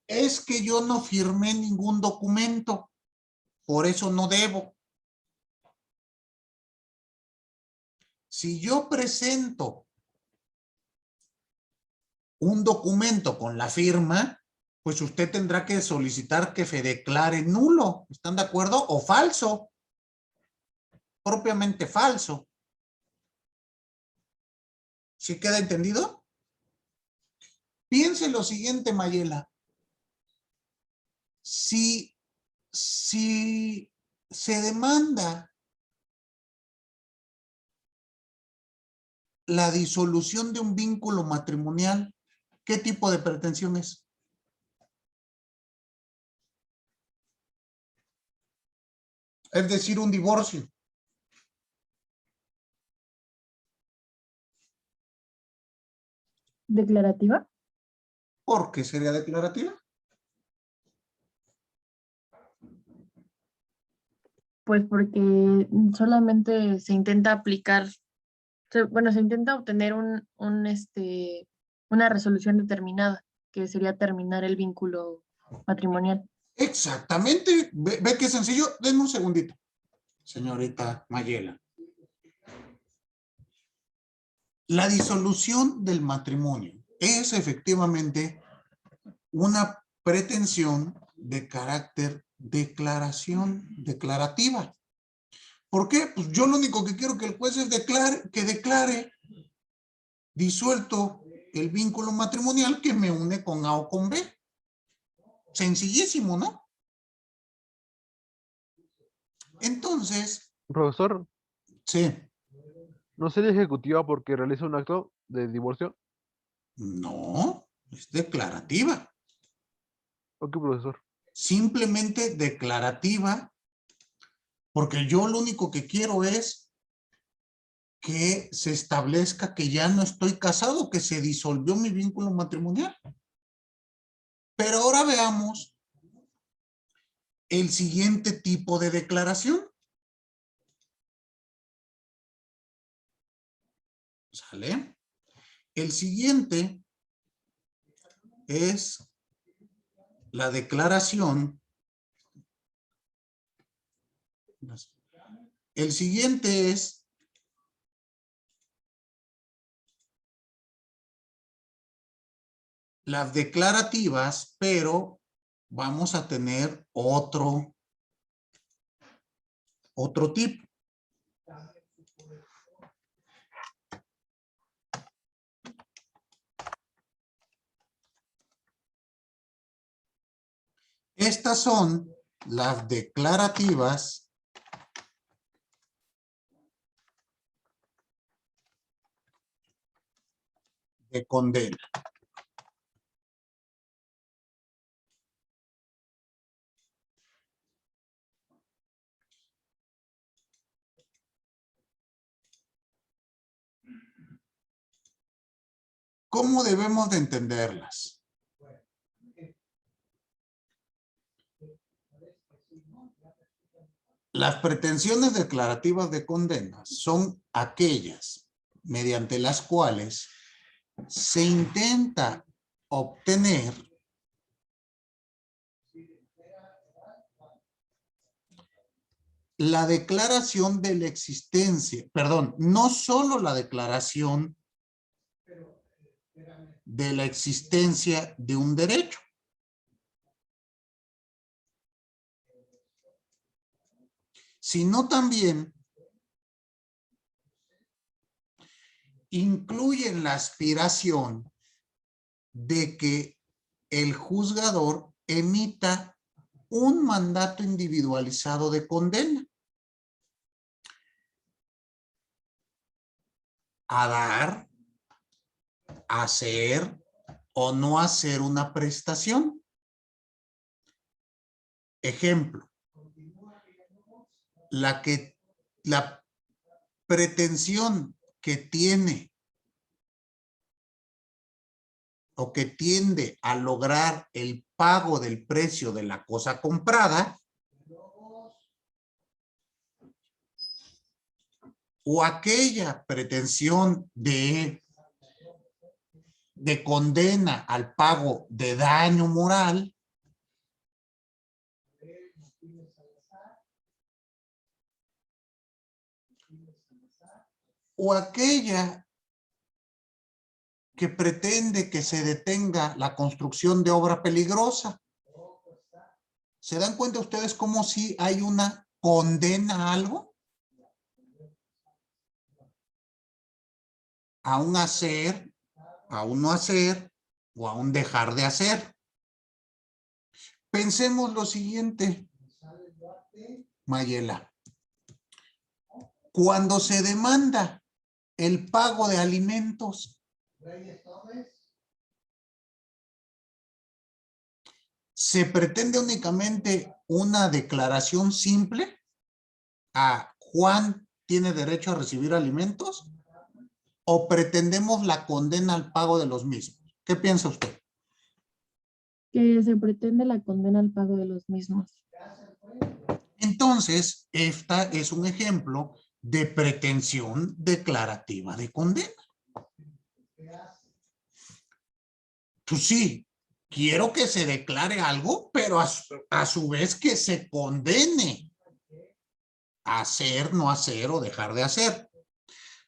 es que yo no firmé ningún documento, por eso no debo. Si yo presento un documento con la firma, pues usted tendrá que solicitar que se declare nulo. ¿Están de acuerdo? O falso. Propiamente falso. ¿Sí queda entendido? Piense lo siguiente, Mayela. Si se demanda la disolución de un vínculo matrimonial, ¿qué tipo de pretensión es? Es decir, un divorcio.
¿Declarativa?
¿Por qué sería declarativa?
Pues porque solamente se intenta aplicar, bueno, se intenta obtener una resolución determinada, que sería terminar el vínculo matrimonial.
Exactamente. ¿Ve qué sencillo? Denme un segundito, señorita Mayela. La disolución del matrimonio es efectivamente una pretensión de carácter declarativa. ¿Por qué? Pues yo lo único que quiero que el juez es que declare disuelto el vínculo matrimonial que me une con A o con B. Sencillísimo, ¿no? Entonces,
Profesor,
sí,
¿no sería ejecutiva porque realiza un acto de divorcio?
no, es declarativa.
Ok, profesor.
Simplemente declarativa, porque yo lo único que quiero es que se establezca que ya no estoy casado, que se disolvió mi vínculo matrimonial. Pero ahora veamos el siguiente tipo de declaración. ¿Sale? El siguiente es la declaración. El siguiente es las declarativas, pero vamos a tener otro tipo. Estas son las declarativas de condena. ¿Cómo debemos de entenderlas? Las pretensiones declarativas de condena son aquellas mediante las cuales se intenta obtener la declaración de la existencia, perdón, no solo la declaración de la existencia de un derecho, sino también incluyen la aspiración de que el juzgador emita un mandato individualizado de condena a dar, hacer o no hacer una prestación. Ejemplo, la pretensión que tiene o que tiende a lograr el pago del precio de la cosa comprada o aquella pretensión de condena al pago de daño moral o aquella que pretende que se detenga la construcción de obra peligrosa. ¿Se dan cuenta ustedes cómo si hay una condena a algo? A un hacer, a un no hacer o a un dejar de hacer. Pensemos lo siguiente, Mayela. Cuando se demanda el pago de alimentos, ¿se pretende únicamente una declaración simple? ¿A Juan tiene derecho a recibir alimentos? ¿O pretendemos la condena al pago de los mismos? ¿Qué piensa usted?
Que se pretende la condena al pago de los mismos.
Entonces, esta es un ejemplo de pretensión declarativa de condena. Pues sí, quiero que se declare algo, pero a su vez que se condene a hacer, no hacer o dejar de hacer.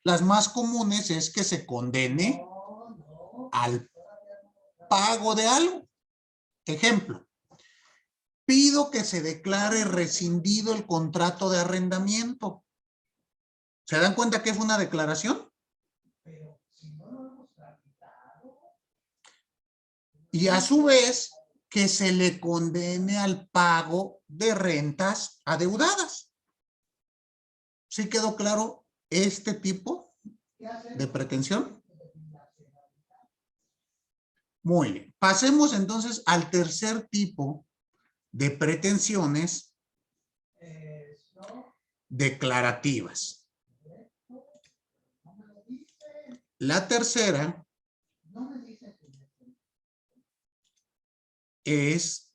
Las más comunes es que se condene al pago de algo. Ejemplo, pido que se declare rescindido el contrato de arrendamiento. ¿Se dan cuenta que es una declaración? Y a su vez, que se le condene al pago de rentas adeudadas. ¿Sí quedó claro este tipo de pretensión? Muy bien. Pasemos entonces al tercer tipo de pretensiones declarativas. La tercera es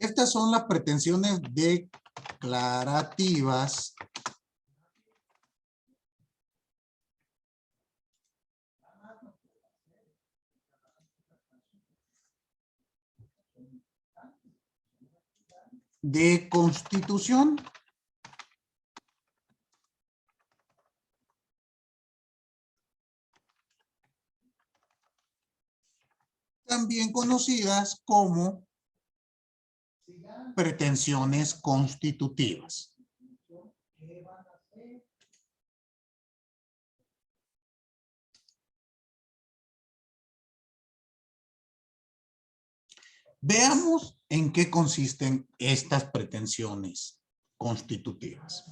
Estas son las pretensiones declarativas de constitución. También conocidas como pretensiones constitutivas. Veamos en qué consisten estas pretensiones constitutivas.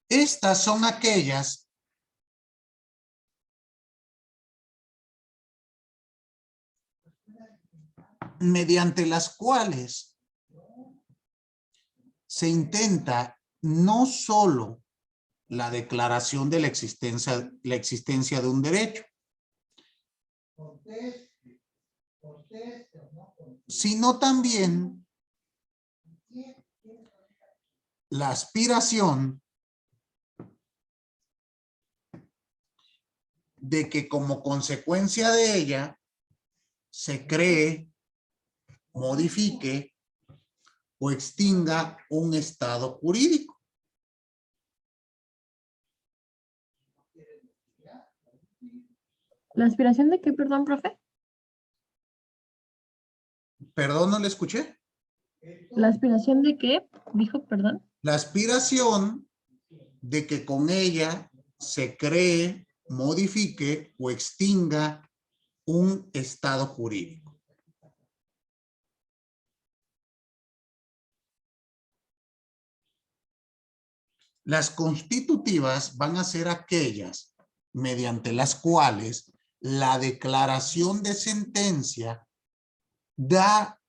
Estas son aquellas mediante las cuales se intenta no solo la declaración de la existencia de un derecho, sino también la aspiración de que como consecuencia de ella se cree, modifique o extinga un estado jurídico.
¿La aspiración de qué, perdón, profe?
Perdón, no le escuché.
¿La aspiración de qué? Dijo, perdón.
La aspiración de que con ella se cree, modifique o extinga un estado jurídico. Las constitutivas van a ser aquellas mediante las cuales la declaración de sentencia da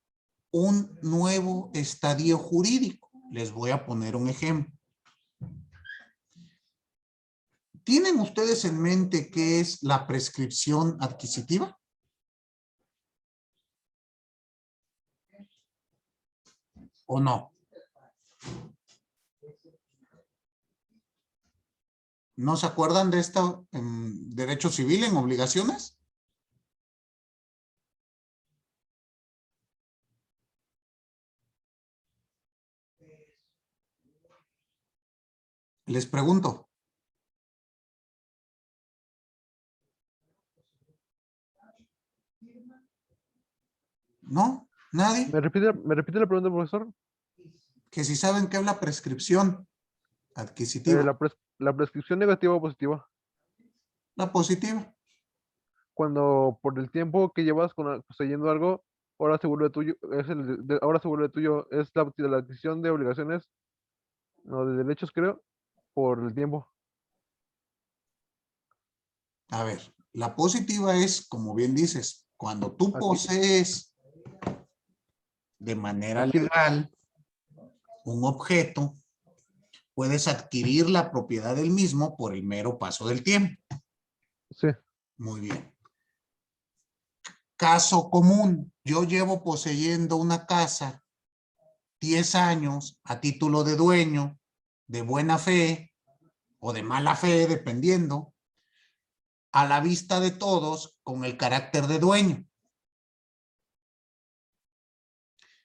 un nuevo estadio jurídico. Les voy a poner un ejemplo. ¿Tienen ustedes en mente qué es la prescripción adquisitiva? ¿O no? ¿No se acuerdan de esto en derecho civil, en obligaciones? Les pregunto. ¿No? ¿Nadie?
¿Me repite la pregunta, profesor?
Que si saben qué es la prescripción adquisitiva.
La prescripción negativa o positiva.
La positiva.
Cuando por el tiempo que llevas poseyendo algo, ahora se vuelve tuyo, ahora se vuelve tuyo, es la adquisición de obligaciones, no, de derechos, creo, por el tiempo.
A ver, la positiva es, como bien dices, cuando tú posees de manera legal un objeto, puedes adquirir la propiedad del mismo por el mero paso del tiempo.
Sí.
Muy bien. Caso común, yo llevo poseyendo una casa 10 años a título de dueño, de buena fe o de mala fe, dependiendo, a la vista de todos con el carácter de dueño.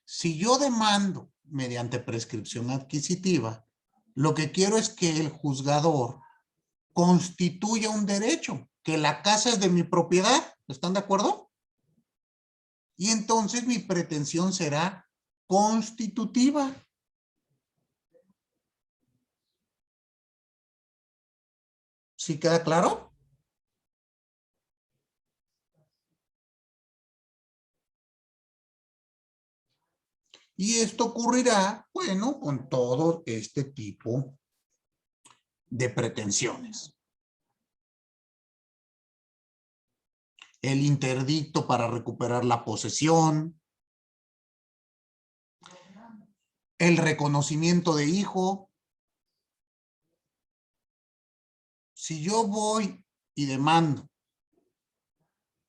Si yo demando mediante prescripción adquisitiva, lo que quiero es que el juzgador constituya un derecho, que la casa es de mi propiedad. ¿Están de acuerdo? Y entonces mi pretensión será constitutiva. ¿Sí queda claro? Y esto ocurrirá, bueno, con todo este tipo de pretensiones. El interdicto para recuperar la posesión, el reconocimiento de hijo. Si yo voy y demando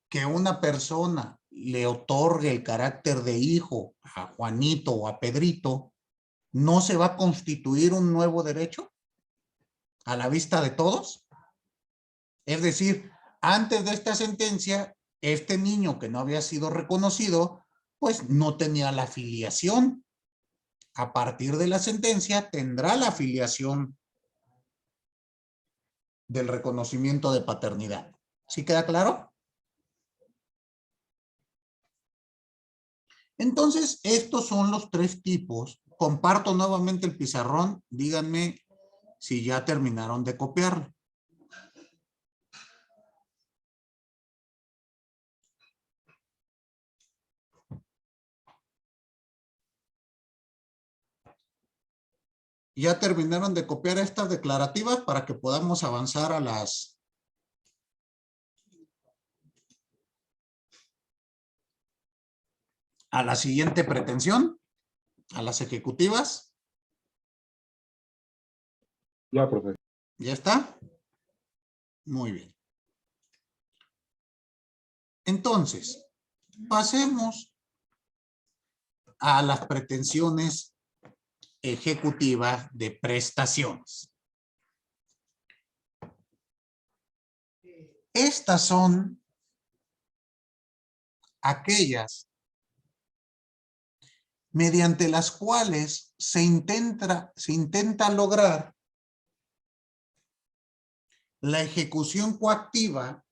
que una persona le otorgue el carácter de hijo a Juanito o a Pedrito, ¿no se va a constituir un nuevo derecho a la vista de todos? Es decir, antes de esta sentencia, este niño que no había sido reconocido, pues no tenía la filiación. A partir de la sentencia tendrá la filiación del reconocimiento de paternidad. ¿Sí queda claro? Entonces, estos son los tres tipos. Comparto nuevamente el pizarrón. Díganme si ya terminaron de copiarlo. Ya terminaron de copiar estas declarativas para que podamos avanzar a la siguiente pretensión, a las ejecutivas.
Ya, profe.
¿Ya está? Muy bien. Entonces, pasemos a las pretensiones ejecutivas de prestaciones. Estas son aquellas mediante las cuales se intenta lograr la ejecución coactiva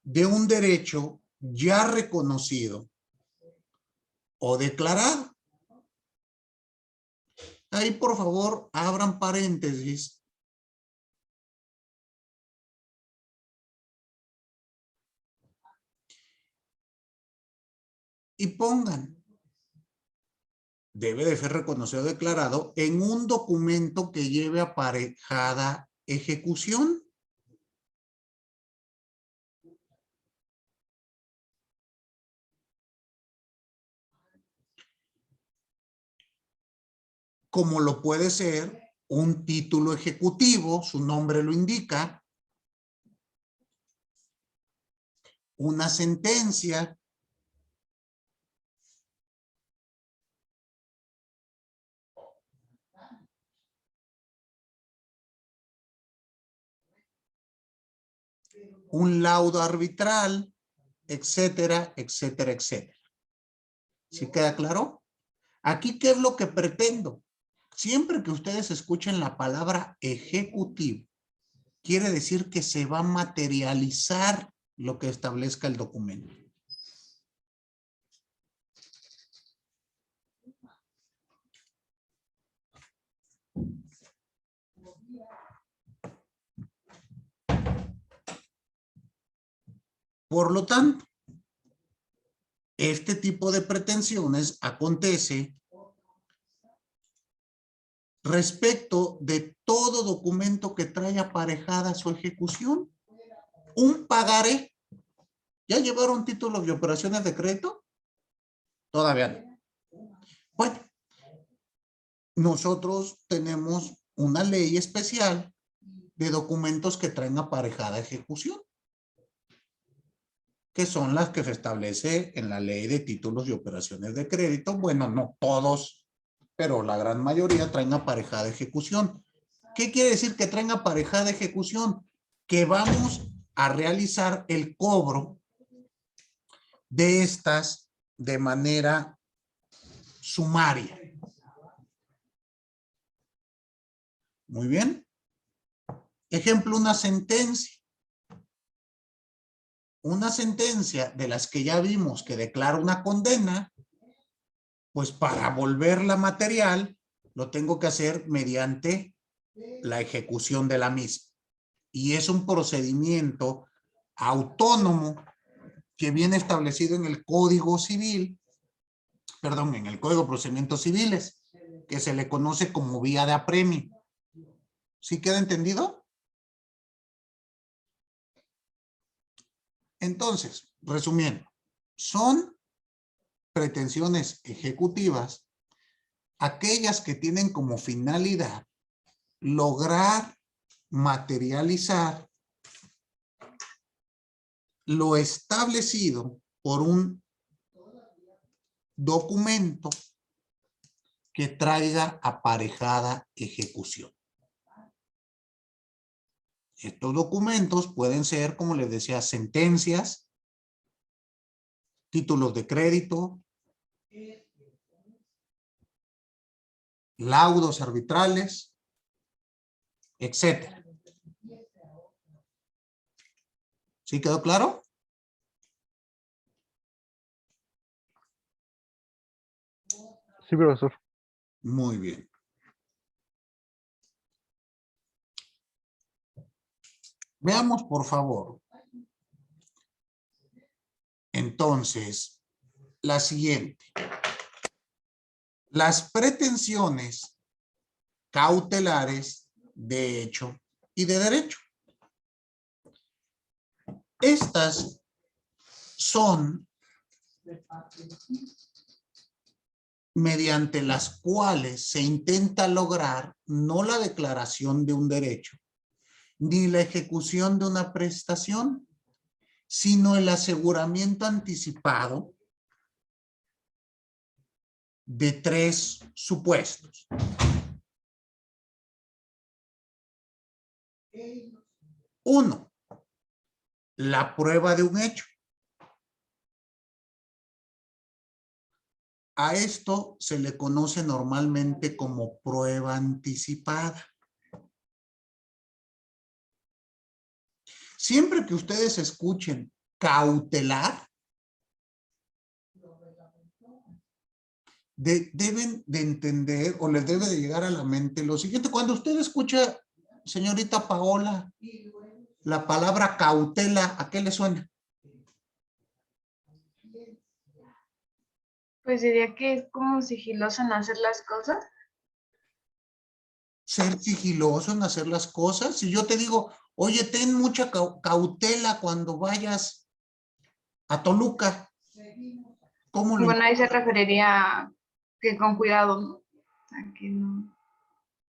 de un derecho ya reconocido o declarado. Ahí, por favor, abran paréntesis. Y pongan, debe de ser reconocido o declarado en un documento que lleve aparejada ejecución. Como lo puede ser un título ejecutivo, su nombre lo indica, una sentencia, un laudo arbitral, etcétera, etcétera, etcétera. ¿Sí queda claro? Aquí, ¿qué es lo que pretendo? Siempre que ustedes escuchen la palabra ejecutivo, quiere decir que se va a materializar lo que establezca el documento. Por lo tanto, este tipo de pretensiones acontece respecto de todo documento que trae aparejada su ejecución. Un pagaré. ¿Ya llevaron títulos de operaciones de crédito? Todavía no. Bueno, nosotros tenemos una ley especial de documentos que traen aparejada ejecución, que son las que se establece en la ley de títulos de operaciones de crédito. Bueno, no todos, pero la gran mayoría traen aparejada ejecución. ¿Qué quiere decir que traen aparejada ejecución? Que vamos a realizar el cobro de estas de manera sumaria. Muy bien. Ejemplo, una sentencia. Una sentencia de las que ya vimos que declara una condena, pues para volverla material, lo tengo que hacer mediante la ejecución de la misma. Y es un procedimiento autónomo que viene establecido en el Código Civil, perdón, en el Código de Procedimientos Civiles, que se le conoce como vía de apremio. ¿Sí queda entendido? Entonces, resumiendo, son pretensiones ejecutivas aquellas que tienen como finalidad lograr materializar lo establecido por un documento que traiga aparejada ejecución. Estos documentos pueden ser, como les decía, sentencias, títulos de crédito, laudos arbitrales, etcétera. ¿Sí quedó claro?
Sí, profesor.
Muy bien. Veamos, por favor. Entonces, la siguiente. Las pretensiones cautelares de hecho y de derecho. Estas son mediante las cuales se intenta lograr no la declaración de un derecho, ni la ejecución de una prestación, sino el aseguramiento anticipado de tres supuestos. Uno, la prueba de un hecho. A esto se le conoce normalmente como prueba anticipada. Siempre que ustedes escuchen cautelar, deben de entender o les debe de llegar a la mente lo siguiente. Cuando usted escucha, señorita Paola, la palabra cautela, ¿a qué le suena?
Pues diría que es como sigiloso en hacer las cosas.
Ser sigiloso en hacer las cosas. Si yo te digo, oye, ten mucha cautela cuando vayas a Toluca, ¿cómo lo
Bueno, ahí se referiría a que con cuidado, ¿no? A que no.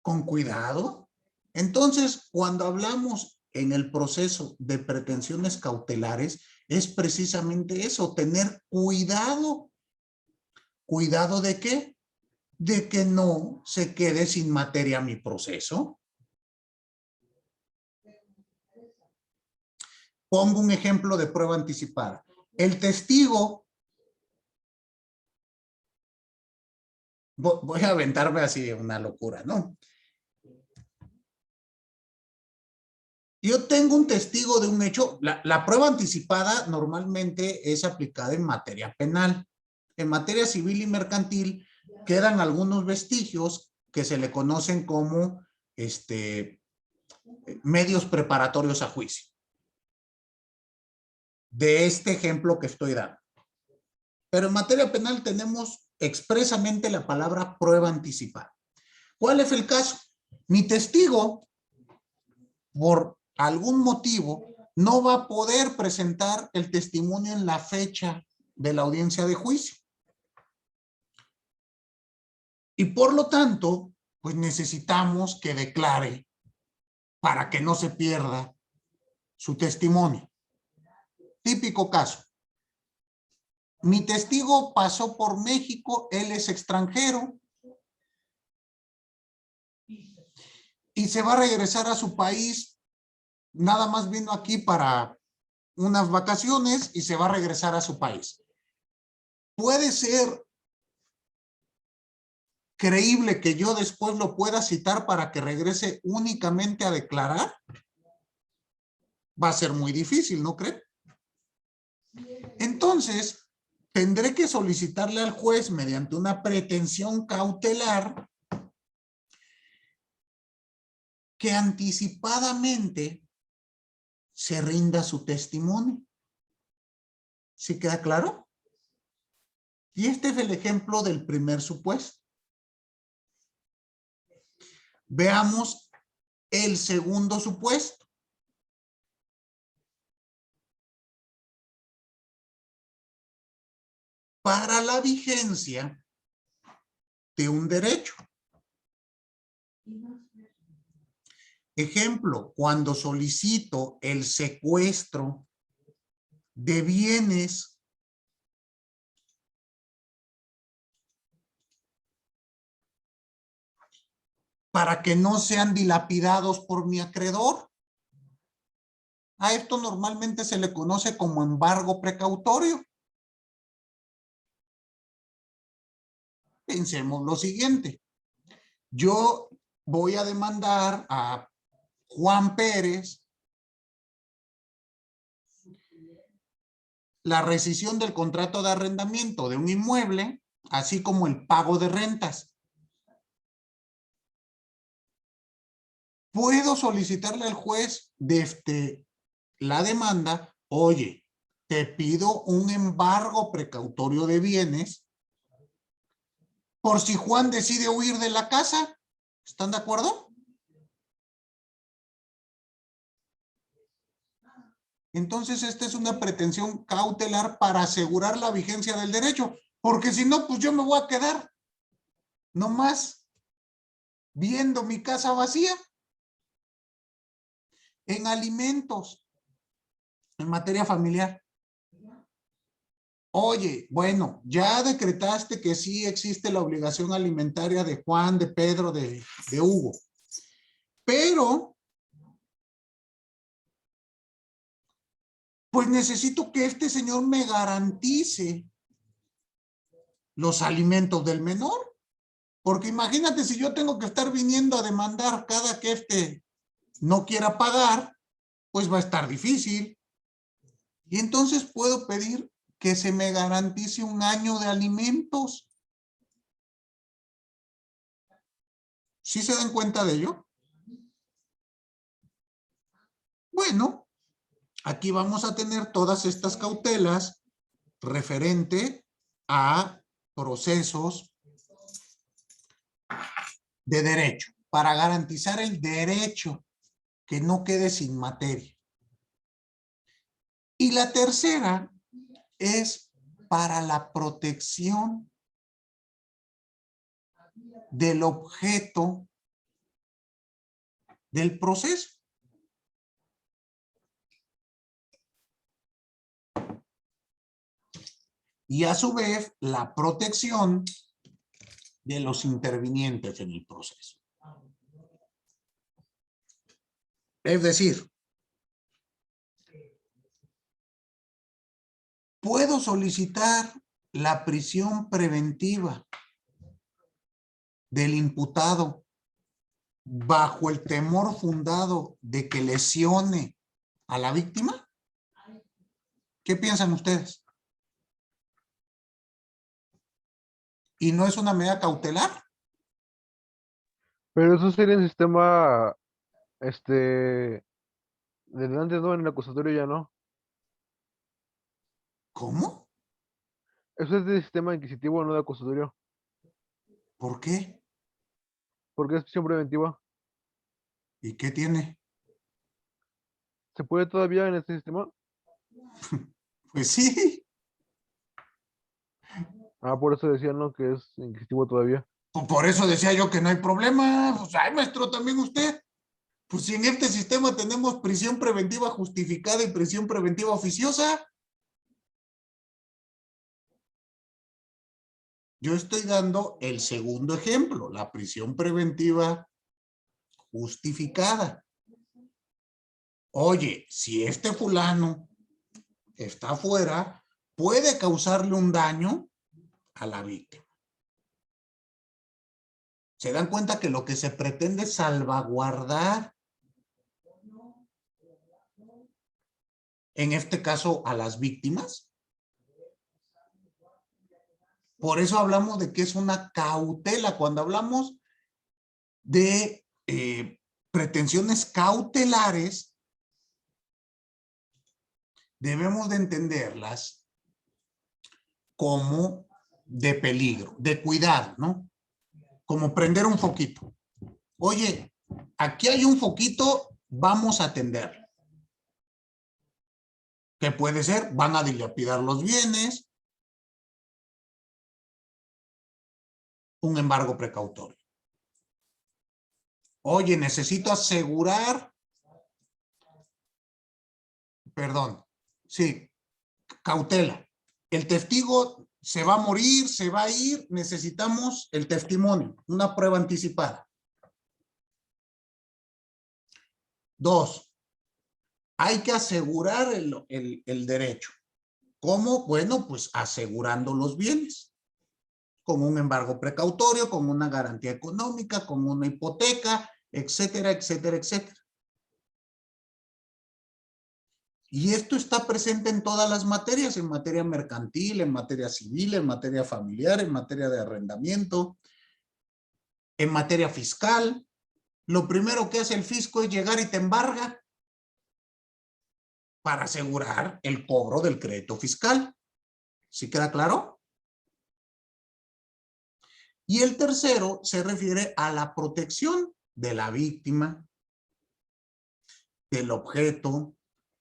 con cuidado? Entonces, cuando hablamos en el proceso de pretensiones cautelares, es precisamente eso, tener cuidado. ¿Cuidado de qué? De que no se quede sin materia mi proceso. Pongo un ejemplo de prueba anticipada. El testigo, voy a aventarme así una locura, ¿no? Yo tengo un testigo de un hecho. La prueba anticipada normalmente es aplicada en materia penal. En materia civil y mercantil quedan algunos vestigios que se le conocen como medios preparatorios a juicio. De este ejemplo que estoy dando. Pero en materia penal tenemos expresamente la palabra prueba anticipada. ¿Cuál es el caso? Mi testigo, por algún motivo, no va a poder presentar el testimonio en la fecha de la audiencia de juicio. Y por lo tanto, pues necesitamos que declare para que no se pierda su testimonio. Típico caso. Mi testigo pasó por México, él es extranjero y se va a regresar a su país. Nada más vino aquí para unas vacaciones y se va a regresar a su país. ¿Puede ser creíble que yo después lo pueda citar para que regrese únicamente a declarar? Va a ser muy difícil, ¿no creen? Entonces, tendré que solicitarle al juez mediante una pretensión cautelar que anticipadamente se rinda su testimonio. ¿Sí queda claro? Y este es el ejemplo del primer supuesto. Veamos el segundo supuesto. Para la vigencia de un derecho. Ejemplo, cuando solicito el secuestro de bienes para que no sean dilapidados por mi acreedor. A esto normalmente se le conoce como embargo precautorio. Pensemos lo siguiente. Yo voy a demandar a Juan Pérez la rescisión del contrato de arrendamiento de un inmueble, así como el pago de rentas. Puedo solicitarle al juez la demanda, oye, te pido un embargo precautorio de bienes por si Juan decide huir de la casa. ¿Están de acuerdo? Entonces, esta es una pretensión cautelar para asegurar la vigencia del derecho, porque si no, pues yo me voy a quedar nomás viendo mi casa vacía. En alimentos, en materia familiar. Oye, bueno, ya decretaste que sí existe la obligación alimentaria de Juan, de Pedro, de Hugo. Pero, pues necesito que este señor me garantice los alimentos del menor. Porque imagínate si yo tengo que estar viniendo a demandar cada que no quiera pagar, pues va a estar difícil. Y entonces puedo pedir que se me garantice un año de alimentos. ¿Sí se dan cuenta de ello? Bueno, aquí vamos a tener todas estas cautelas referente a procesos de derecho, para garantizar el derecho, que no quede sin materia. Y la tercera es para la protección del objeto del proceso. Y a su vez, la protección de los intervinientes en el proceso. Es decir, puedo solicitar la prisión preventiva del imputado bajo el temor fundado de que lesione a la víctima. ¿Qué piensan ustedes? ¿Y no es una medida cautelar?
Pero eso sería en sistema, de antes, ¿no? En el acusatorio ya no.
¿Cómo?
Eso es de sistema inquisitivo, no de acusatorio.
¿Por qué?
Porque es prisión preventiva.
¿Y qué tiene?
¿Se puede todavía en este sistema?
Pues sí.
Ah, por eso decían, ¿no? Que es inquisitivo todavía.
Por eso decía yo que no hay problema. Pues, ay, maestro, también usted. Pues si en este sistema tenemos prisión preventiva justificada y prisión preventiva oficiosa. Yo estoy dando el segundo ejemplo, la prisión preventiva justificada. Oye, si este fulano está afuera, puede causarle un daño a la víctima. ¿Se dan cuenta que lo que se pretende es salvaguardar, en este caso, a las víctimas? Por eso hablamos de que es una cautela. Cuando hablamos de pretensiones cautelares, debemos de entenderlas como de peligro, de cuidado, ¿no? Como prender un foquito. Oye, aquí hay un foquito, vamos a atenderlo. ¿Qué puede ser? Van a dilapidar los bienes. Un embargo precautorio. Oye, necesito asegurar. Perdón. Sí. cautela. El testigo se va a morir, se va a ir, necesitamos el testimonio, una prueba anticipada. 2, hay que asegurar el derecho. ¿Cómo? Bueno, pues asegurando los bienes, con un embargo precautorio, con una garantía económica, con una hipoteca, etcétera, etcétera, etcétera. Y esto está presente en todas las materias, en materia mercantil, en materia civil, en materia familiar, en materia de arrendamiento, en materia fiscal. Lo primero que hace el fisco es llegar y te embarga para asegurar el cobro del crédito fiscal. ¿Sí queda claro? Y el tercero se refiere a la protección de la víctima, del objeto,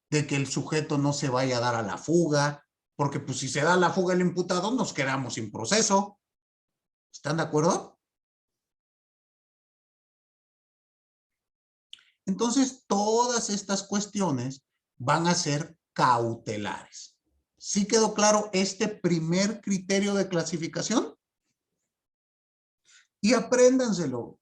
de que el sujeto no se vaya a dar a la fuga, porque pues si se da a la fuga el imputado nos quedamos sin proceso. ¿Están de acuerdo? Entonces todas estas cuestiones van a ser cautelares. ¿Sí quedó claro este primer criterio de clasificación? Y apréndanselo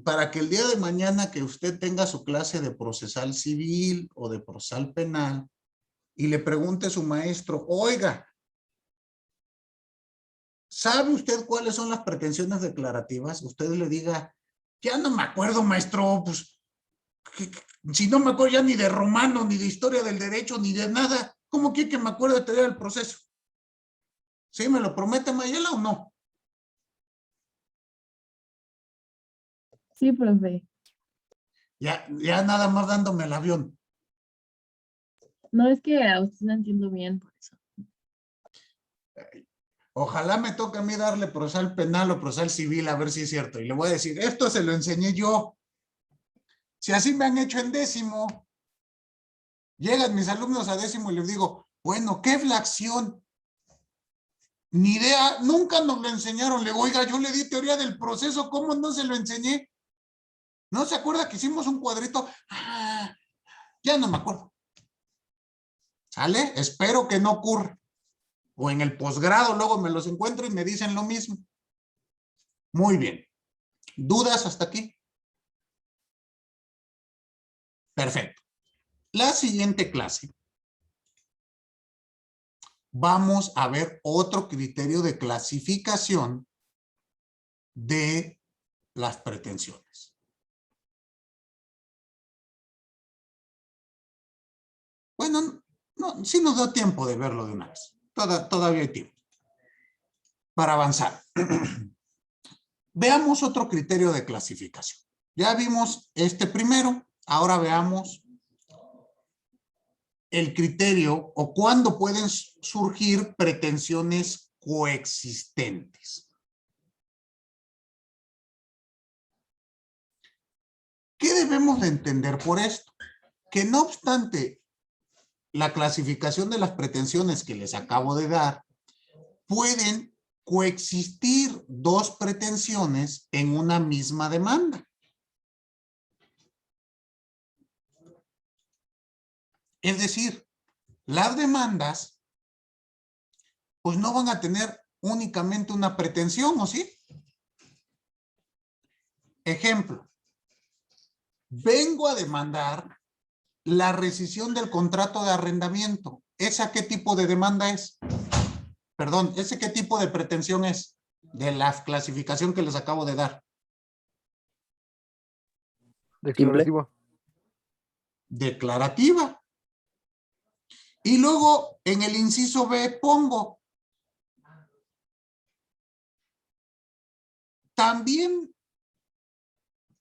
para que el día de mañana que usted tenga su clase de procesal civil o de procesal penal y le pregunte a su maestro, oiga, ¿sabe usted cuáles son las pretensiones declarativas? Usted le diga, ya no me acuerdo, maestro, pues, si no me acuerdo ya ni de romano, ni de historia del derecho, ni de nada, ¿cómo quiere que me acuerde de tener el proceso? ¿Sí? ¿Me lo promete Mayela o no?
Sí, profe.
Ya nada más dándome el avión.
No, es que a usted no entiendo bien por eso.
Ojalá me toque a mí darle procesal penal o procesal civil a ver si es cierto. Y le voy a decir, esto se lo enseñé yo. Si así me han hecho en décimo, llegan mis alumnos a décimo y les digo, bueno, ¿qué es la acción? Ni idea, nunca nos lo enseñaron. Le digo, oiga, yo le di teoría del proceso, ¿cómo no se lo enseñé? ¿No se acuerda que hicimos un cuadrito? Ah, ya no me acuerdo. ¿Sale? Espero que no ocurra. O en el posgrado luego me los encuentro y me dicen lo mismo. Muy bien. ¿Dudas hasta aquí? Perfecto. La siguiente clase vamos a ver otro criterio de clasificación de las pretensiones. Bueno, no, sí nos da tiempo de verlo de una vez. Todavía hay tiempo para avanzar. Veamos otro criterio de clasificación. Ya vimos este primero, ahora veamos el criterio o cuándo pueden surgir pretensiones coexistentes. ¿Qué debemos de entender por esto? Que no obstante la clasificación de las pretensiones que les acabo de dar, pueden coexistir dos pretensiones en una misma demanda. Es decir, las demandas pues no van a tener únicamente una pretensión, ¿o sí? Ejemplo, vengo a demandar la rescisión del contrato de arrendamiento. ¿Esa qué tipo de demanda es? Perdón, ¿ese qué tipo de pretensión es? De la clasificación que les acabo de dar.
Declarativa.
Declarativa. Y luego en el inciso B pongo, también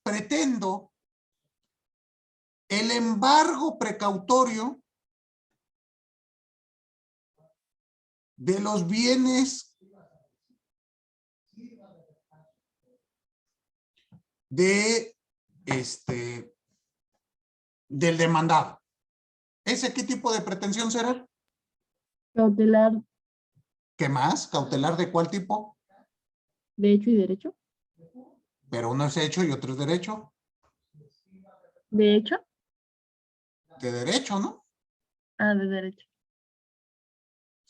pretendo el embargo precautorio de los bienes de del demandado. ¿Ese qué tipo de pretensión será?
Cautelar
¿Qué más? ¿Cautelar de cuál tipo?
de hecho y derecho.
Pero uno es hecho y otro es derecho.
De hecho.
De derecho, ¿no?
Ah, de derecho.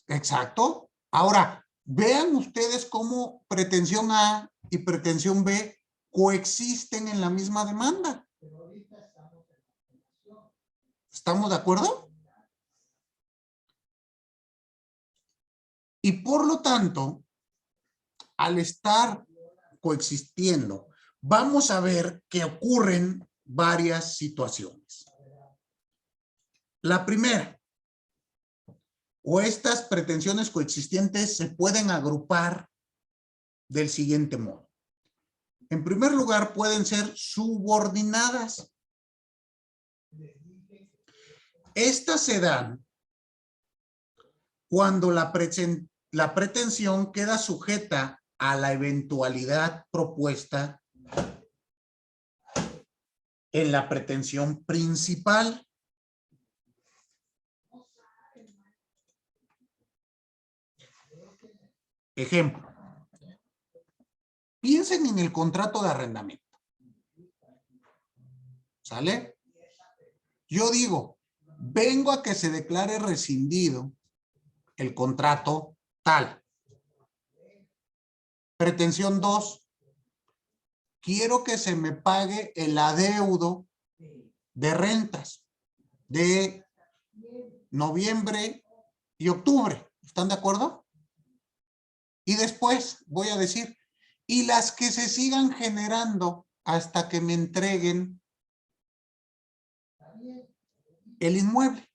Exacto. Ahora, vean ustedes cómo pretensión A y pretensión B coexisten en la misma demanda. ¿Estamos de acuerdo? Y por lo tanto, al estar coexistiendo, vamos a ver que ocurren varias situaciones. La primera, o estas pretensiones coexistentes se pueden agrupar del siguiente modo. En primer lugar, pueden ser subordinadas. Estas se dan cuando la pretensión queda sujeta a la eventualidad propuesta en la pretensión principal. Ejemplo. Piensen en el contrato de arrendamiento. ¿Sale? Yo digo, vengo a que se declare rescindido el contrato tal. Pretensión 2. Quiero que se me pague el adeudo de rentas de noviembre y octubre. ¿Están de acuerdo? Y después voy a decir, y las que se sigan generando hasta que me entreguen el inmueble.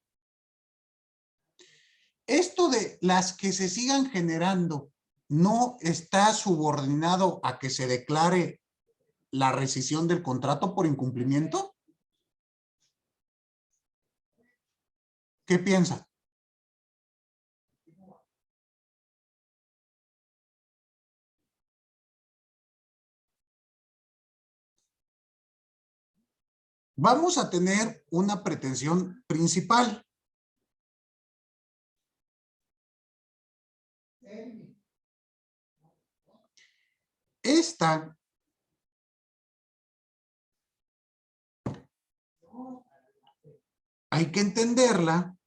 Esto de las que se sigan generando no está subordinado a que se declare la rescisión del contrato por incumplimiento. ¿Qué piensa? Vamos a tener una pretensión principal. Esta hay que entenderla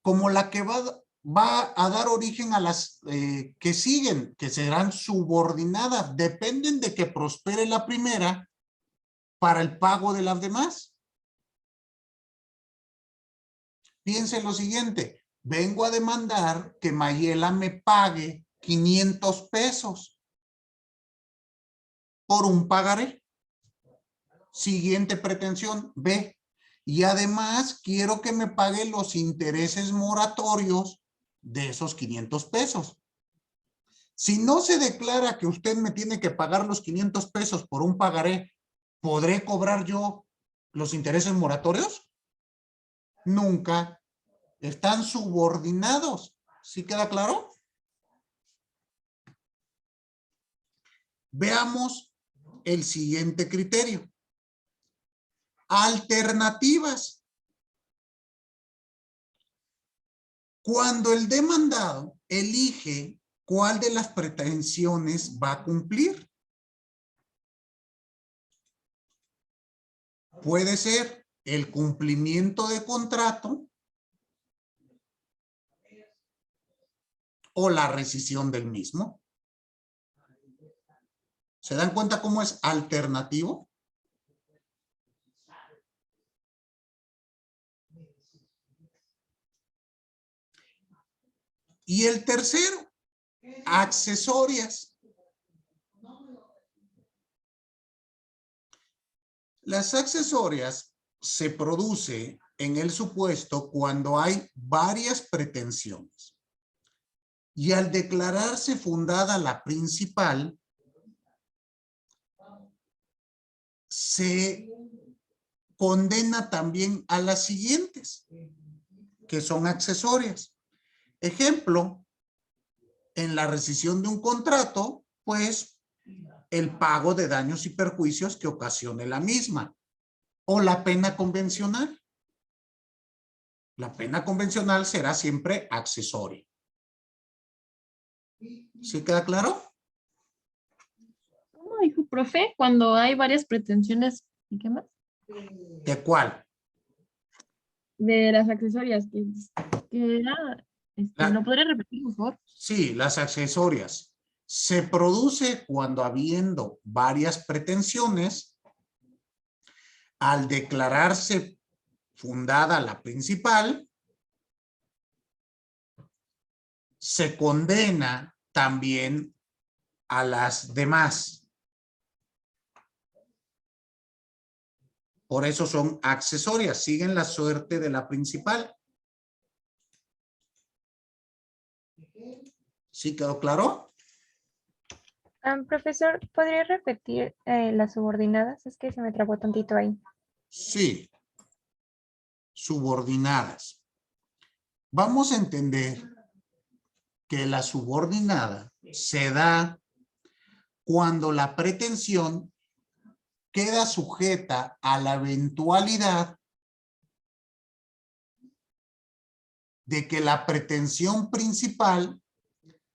como la que va a dar origen a las que siguen, que serán subordinadas. Dependen de que prospere la primera para el pago de las demás. Piensen lo siguiente, vengo a demandar que Mayela me pague 500 pesos por un pagaré. Siguiente pretensión, B. Y además quiero que me pague los intereses moratorios de esos 500 pesos. Si no se declara que usted me tiene que pagar los 500 pesos por un pagaré, ¿podré cobrar yo los intereses moratorios? Nunca. Están subordinados. ¿Sí queda claro? Veamos el siguiente criterio. Alternativas. Cuando el demandado elige cuál de las pretensiones va a cumplir. Puede ser el cumplimiento de contrato o la rescisión del mismo. ¿Se dan cuenta cómo es alternativo? Y el tercero, accesorias. Las accesorias se produce en el supuesto cuando hay varias pretensiones. Y al declararse fundada la principal, se condena también a las siguientes, que son accesorias. Ejemplo, en la rescisión de un contrato, pues el pago de daños y perjuicios que ocasione la misma, o la pena convencional. La pena convencional será siempre accesoria. ¿Sí queda claro?
¿Cómo dijo, profe? Cuando hay varias pretensiones, ¿y qué más?
¿De cuál?
De las accesorias, que era ¿lo podría repetir, por favor?
Sí, las accesorias. Se produce cuando habiendo varias pretensiones, al declararse fundada la principal, se condena también a las demás. Por eso son accesorias, siguen la suerte de la principal. ¿Sí quedó claro?
Profesor, ¿podría repetir las subordinadas? Es que se me trabó tantito ahí.
Sí. Subordinadas. Vamos a entender que la subordinada se da cuando la pretensión queda sujeta a la eventualidad de que la pretensión principal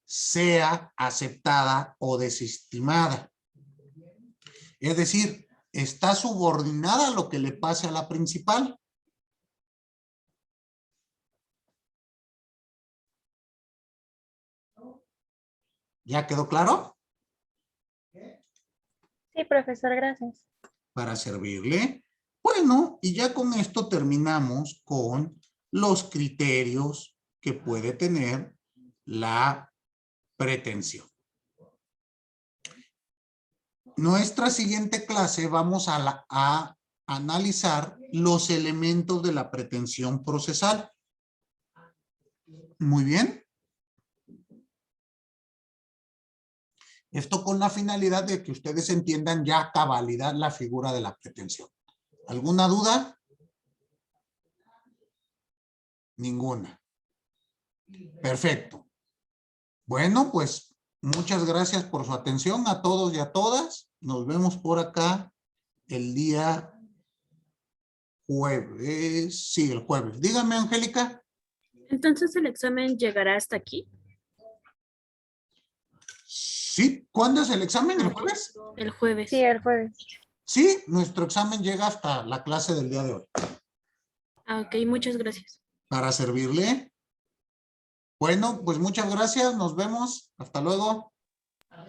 sea aceptada o desestimada. Es decir, está subordinada a lo que le pase a la principal. ¿Ya quedó claro?
Sí, profesor, gracias.
Para servirle. Bueno, y ya con esto terminamos con los criterios que puede tener la pretensión. Nuestra siguiente clase vamos a analizar los elementos de la pretensión procesal. Muy bien. Esto con la finalidad de que ustedes entiendan ya a cabalidad la figura de la pretensión. ¿Alguna duda? Ninguna. Perfecto. Bueno, pues muchas gracias por su atención a todos y a todas. Nos vemos por acá el día jueves. Sí, el jueves. Dígame, Angélica.
Entonces el examen llegará hasta aquí.
Sí, ¿cuándo es el examen? ¿El jueves?
El jueves.
Sí, el jueves.
Sí, nuestro examen llega hasta la clase del día de hoy.
Ah, ok, muchas gracias.
Para servirle. Bueno, pues muchas gracias. Nos vemos. Hasta luego.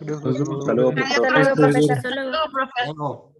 Gracias,
Nos vemos,
hasta
hasta luego,
luego.
Adiós,
Hasta luego, profesor.
Hasta luego.
profe.
Hasta luego.